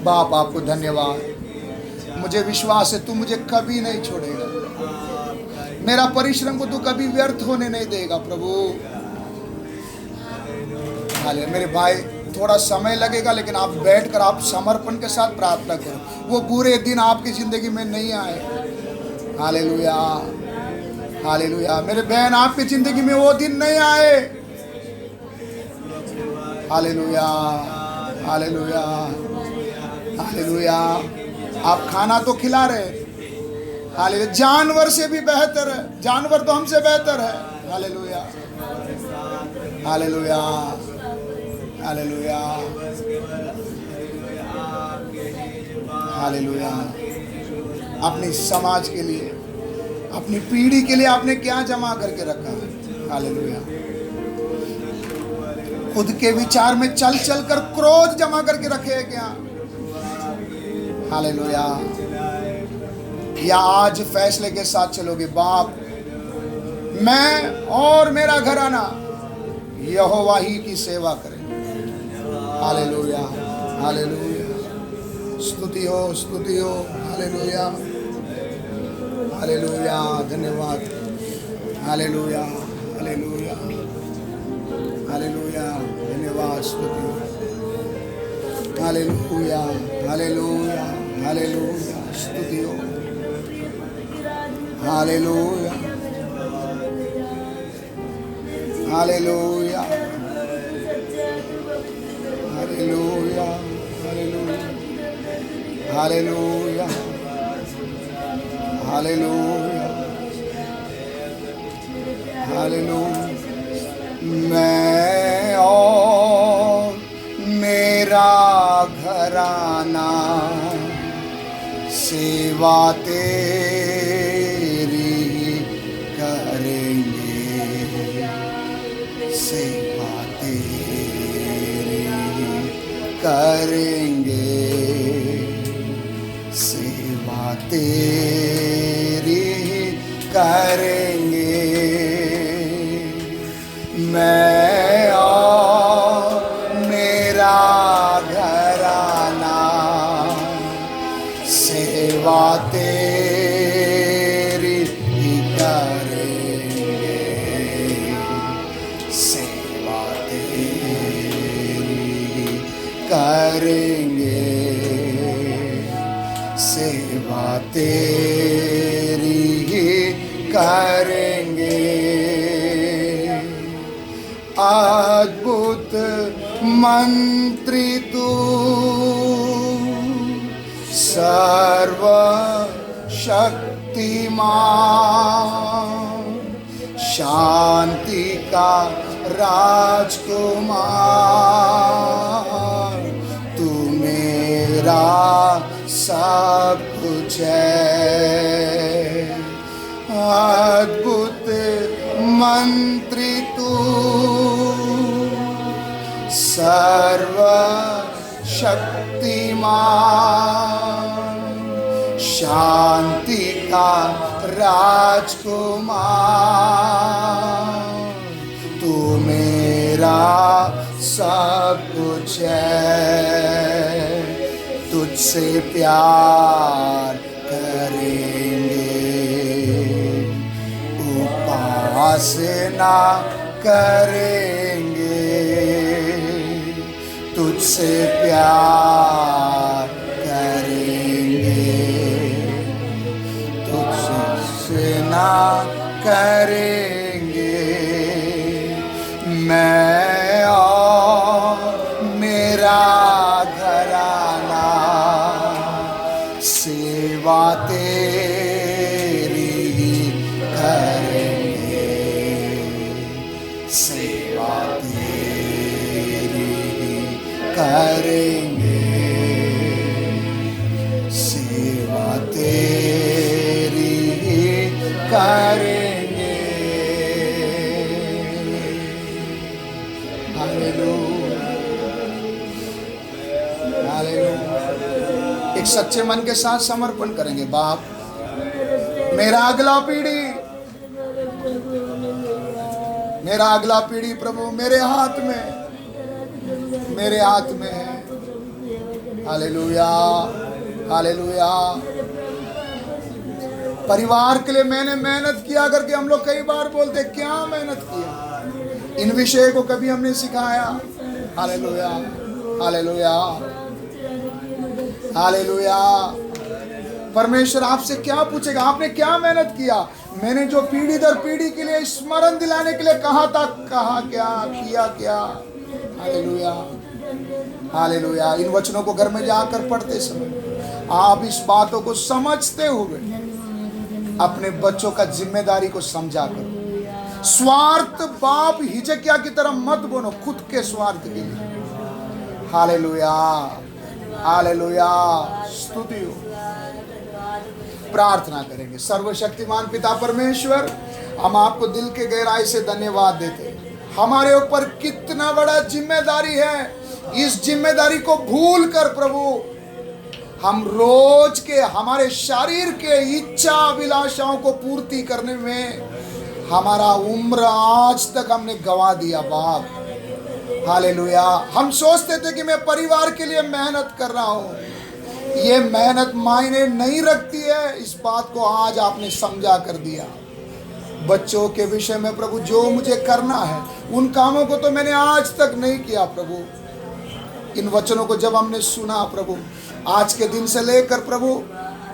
बाप, आपको धन्यवाद। मुझे विश्वास है तू मुझे कभी नहीं छोड़ेगा, मेरा परिश्रम को तू कभी व्यर्थ होने नहीं देगा प्रभु। हालेलुया। मेरे भाई, थोड़ा समय लगेगा, लेकिन आप बैठकर आप समर्पण के साथ प्रार्थना करो। वो बुरे दिन आपकी जिंदगी में नहीं आए। Hallelujah, hallelujah. मेरे बहन, आपकी जिंदगी में वो दिन नहीं आए। Hallelujah, hallelujah, hallelujah. आप खाना तो खिला रहे, हालेलुया, जानवर से भी बेहतर है, जानवर तो हमसे बेहतर है। Hallelujah, hallelujah, hallelujah, hallelujah. अपनी समाज के लिए, अपनी पीढ़ी के लिए आपने क्या जमा करके रखा है? हालेलुया। खुद के विचार में चल चल कर क्रोध जमा करके रखे है क्या? हालेलुया। या आज फैसले के साथ चलोगे, बाप, मैं और मेरा घराना यहोवा ही की सेवा करें। Hallelujah, hallelujah. स्तुति हो, स्तुति हो। Hallelujah, hallelujah. धन्यवाद। Hallelujah, hallelujah, hallelujah. धन्यवाद, स्तुति हो। Hallelujah, hallelujah, hallelujah. स्तुति हो। Hallelujah, hallelujah, hallelujah, hallelujah, hallelujah, hallelujah. मैं और मेरा घराना सेवा तेरी करेंगे, सेवा तेरी करेंगे, सेवा तेरी करेंगे। मैं और मेरा घराना सेवा तेरी ही करेंगे, सेवा तेरी करेंगे, सेवा तेरी ही करेंगे। अद्भुत मंत्री तू, सर्वशक्तिमान, शांति का राजकुमार, तू मेरा सब कुछ है। अद्भुत मंत्री तू, सर्वशक्तिमान, शांति का राजकुमार, तू मेरा सब कुछ है। तुझसे प्यार करेंगे, उपासना करेंगे, तुझसे प्यार करेंगे, तुझसे ना करेंगे। मैं और मेरा घराना सेवा तेरी करेंगे, सेवा तेरी करेंगे, सेवा तेरी करेंगे। Hallelujah, hallelujah. एक सच्चे मन के साथ समर्पण करेंगे। बाप, मेरा अगला पीढ़ी, मेरा अगला पीढ़ी प्रभु मेरे हाथ में, मेरे हाथ में है। Hallelujah, hallelujah. परिवार के लिए मैंने मेहनत किया करके हम लोग कई बार बोलते, क्या मेहनत किया? इन विषय को कभी हमने सिखाया? Hallelujah, hallelujah, hallelujah. परमेश्वर आपसे क्या पूछेगा, आपने क्या मेहनत किया? मैंने जो पीढ़ी दर पीढ़ी के लिए स्मरण दिलाने के लिए कहा था, कहा क्या, किया क्या? Hallelujah, hallelujah. इन वचनों को घर में जाकर पढ़ते समय आप इस बातों को समझते हुए अपने बच्चों का जिम्मेदारी को समझा करो। स्वार्थ बाप हिजकिय्याह की तरह मत बनो, खुद के स्वार्थ के लिए। Hallelujah, hallelujah. स्तुति हो। प्रार्थना करेंगे। सर्वशक्तिमान पिता परमेश्वर, हम आपको दिल के गहराई से धन्यवाद देते हैं। हमारे ऊपर कितना बड़ा जिम्मेदारी है। इस जिम्मेदारी को भूल कर प्रभु हम रोज के हमारे शरीर के इच्छा अभिलाषाओं को पूर्ति करने में हमारा उम्र आज तक हमने गवा दिया बाप। हालेलुया। हम सोचते थे कि मैं परिवार के लिए मेहनत कर रहा हूँ, ये मेहनत मायने नहीं रखती है। इस बात को आज आपने समझा कर दिया। बच्चों के विषय में प्रभु जो मुझे करना है उन कामों को तो मैंने आज तक नहीं किया प्रभु। इन वचनों को जब हमने सुना प्रभु, आज के दिन से लेकर प्रभु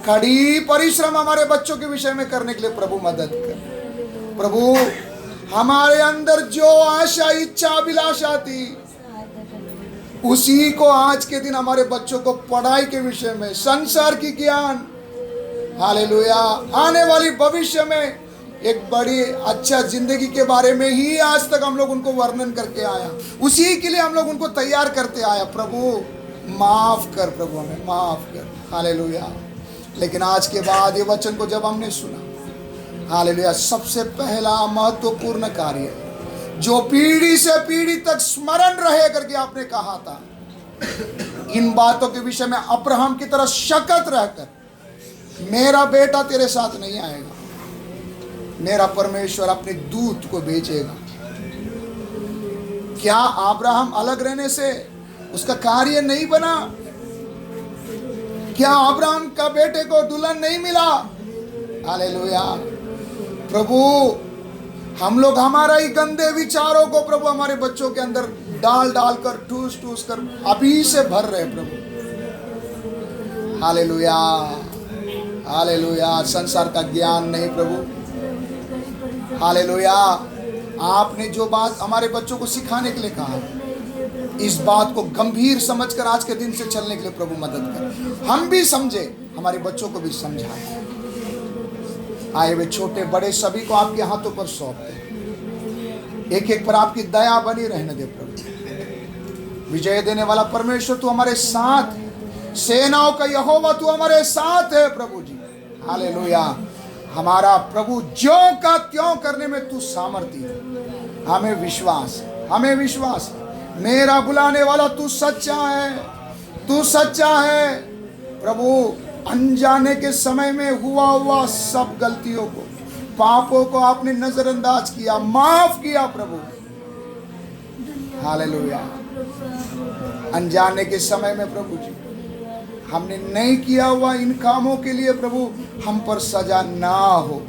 कड़ी परिश्रम हमारे बच्चों के विषय में करने के लिए प्रभु मदद कर। प्रभु हमारे अंदर जो आशा, इच्छा, अभिलाषा थी, उसी को आज के दिन हमारे बच्चों को पढ़ाई के विषय में, संसार की ज्ञान, हालेलुया, आने वाली भविष्य में एक बड़ी अच्छा जिंदगी के बारे में ही आज तक हम लोग उनको वर्णन करके आया, उसी के लिए हम लोग उनको तैयार करते आया। प्रभु माफ कर, प्रभु हमें माफ कर, हालेलुया। लेकिन आज के बाद ये वचन को जब हमने सुना, हालेलुया, सबसे पहला महत्वपूर्ण कार्य जो पीढ़ी से पीढ़ी तक स्मरण रहे करके आपने कहा था, इन बातों के विषय में अब्राहम की तरह शकत रहकर, मेरा बेटा तेरे साथ नहीं आएगा, मेरा परमेश्वर अपने दूत को भेजेगा। क्या अब्राहम अलग रहने से उसका कार्य नहीं बना? क्या अब्राहम का बेटे को दुल्हन नहीं मिला? हालेलुया। प्रभु हम लोग हमारा ही गंदे विचारों को प्रभु हमारे बच्चों के अंदर डाल डाल कर, ठूस ठूस कर अभी से भर रहे प्रभु। Hallelujah, hallelujah. संसार का ज्ञान नहीं प्रभु, हालेलुया। आपने जो बात हमारे बच्चों को सिखाने के लिए कहा, इस बात को गंभीर समझकर आज के दिन से चलने के लिए प्रभु मदद कर। हम भी समझे, हमारे बच्चों को भी समझाए। आए वे छोटे बड़े सभी को आपके हाथों पर सौंपते, एक एक पर आपकी दया बनी रहने दे प्रभु। विजय देने वाला परमेश्वर तू हमारे साथ, सेनाओं का यहोवा तू हमारे साथ है प्रभु जी। हालेलुया। हमारा प्रभु ज्यों का त्यों करने में तू सामर्थी है। हमें विश्वास, हमें विश्वास, मेरा बुलाने वाला तू सच्चा है, तू सच्चा है प्रभु। अनजाने के समय में हुआ सब गलतियों को, पापों को आपने नजरअंदाज किया, माफ किया प्रभु। हालेलुया। अनजाने के समय में प्रभु जी हमने नहीं किया हुआ इन कामों के लिए प्रभु हम पर सजा ना हो।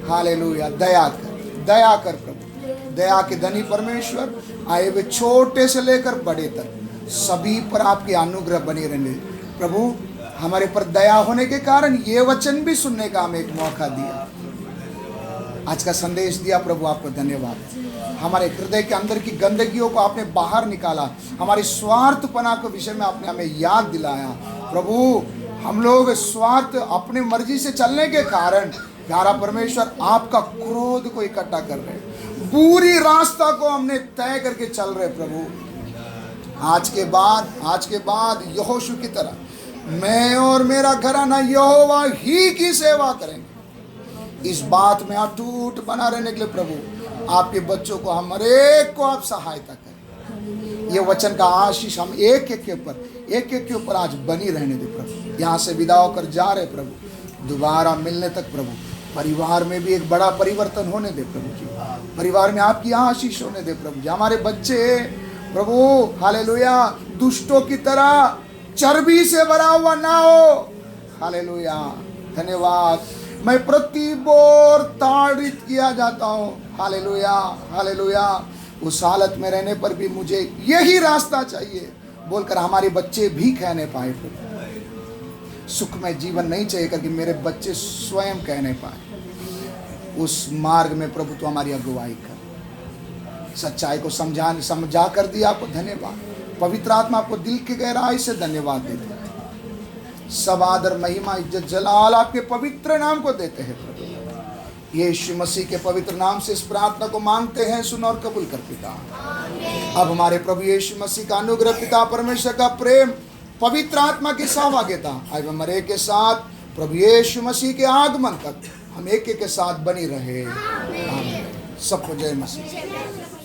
हालेलुया। दया कर, दया कर प्रभु। दया के धनी परमेश्वर, आए वे छोटे से लेकर बड़े तक सभी पर आपकी अनुग्रह बनी रहने प्रभु। हमारे पर दया होने के कारण ये वचन भी सुनने का हमें एक मौका दिया, आज का संदेश दिया प्रभु। आपको धन्यवाद। हमारे हृदय के अंदर की गंदगियों को आपने बाहर निकाला, हमारे स्वार्थपना के विषय में आपने हमें याद दिलाया प्रभु। हम लोग स्वार्थ, अपने मर्जी से चलने के कारण प्यारा परमेश्वर आपका क्रोध को इकट्ठा कर रहे, बुरी रास्ता को हमने तय करके चल रहे प्रभु। आज के बाद यहोशू की तरह मैं और मेरा घराना यहोवा ही की सेवा करेंगे। इस बात में अटूट बना रहने के लिए प्रभु आपके बच्चों को, हम एक को आप सहायता करें। ये वचन का आशीष हम एक एक के ऊपर आज बनी रहने दे प्रभु। यहाँ से विदा होकर जा रहे प्रभु, दोबारा मिलने तक प्रभु परिवार में भी एक बड़ा परिवर्तन होने दे प्रभु जी। परिवार में आपकी आशीष होने दे प्रभु जी। हमारे बच्चे प्रभु हालेलुया दुष्टों की तरह चर्बी से भरा हुआ ना हो। हालेलुया। धन्यवाद। मैं प्रतिबोर ताड़ित किया जाता हूँ। Hallelujah, hallelujah. उस हालत में रहने पर भी मुझे यही रास्ता चाहिए बोलकर हमारे बच्चे भी कहने पाए प्रभु। सुखमय जीवन नहीं चाहिए करके मेरे बच्चे स्वयं कहने पाए। उस मार्ग में प्रभु तो हमारी अगुवाई कर, सच्चाई को समझा कर दिया। आपको धन्यवाद। पवित्र आत्मा आपको दिल की गहराई से धन्यवाद देते हैं। सब आदर, महिमा, इज्जत, जलाल आपके पवित्र नाम को देते हैं प्रभु। यीशु मसीह के पवित्र नाम से इस प्रार्थना को मांगते हैं, सुन और कबूल कर पिता। अब हमारे प्रभु यीशु मसीह का अनुग्रह, पिता परमेश्वर का प्रेम, पवित्र आत्मा की सहभागिता अब हमारे के साथ प्रभु यीशु मसीह के आगमन तक हम एक के साथ बनी रहे। आमीन। सबको जय मसीह।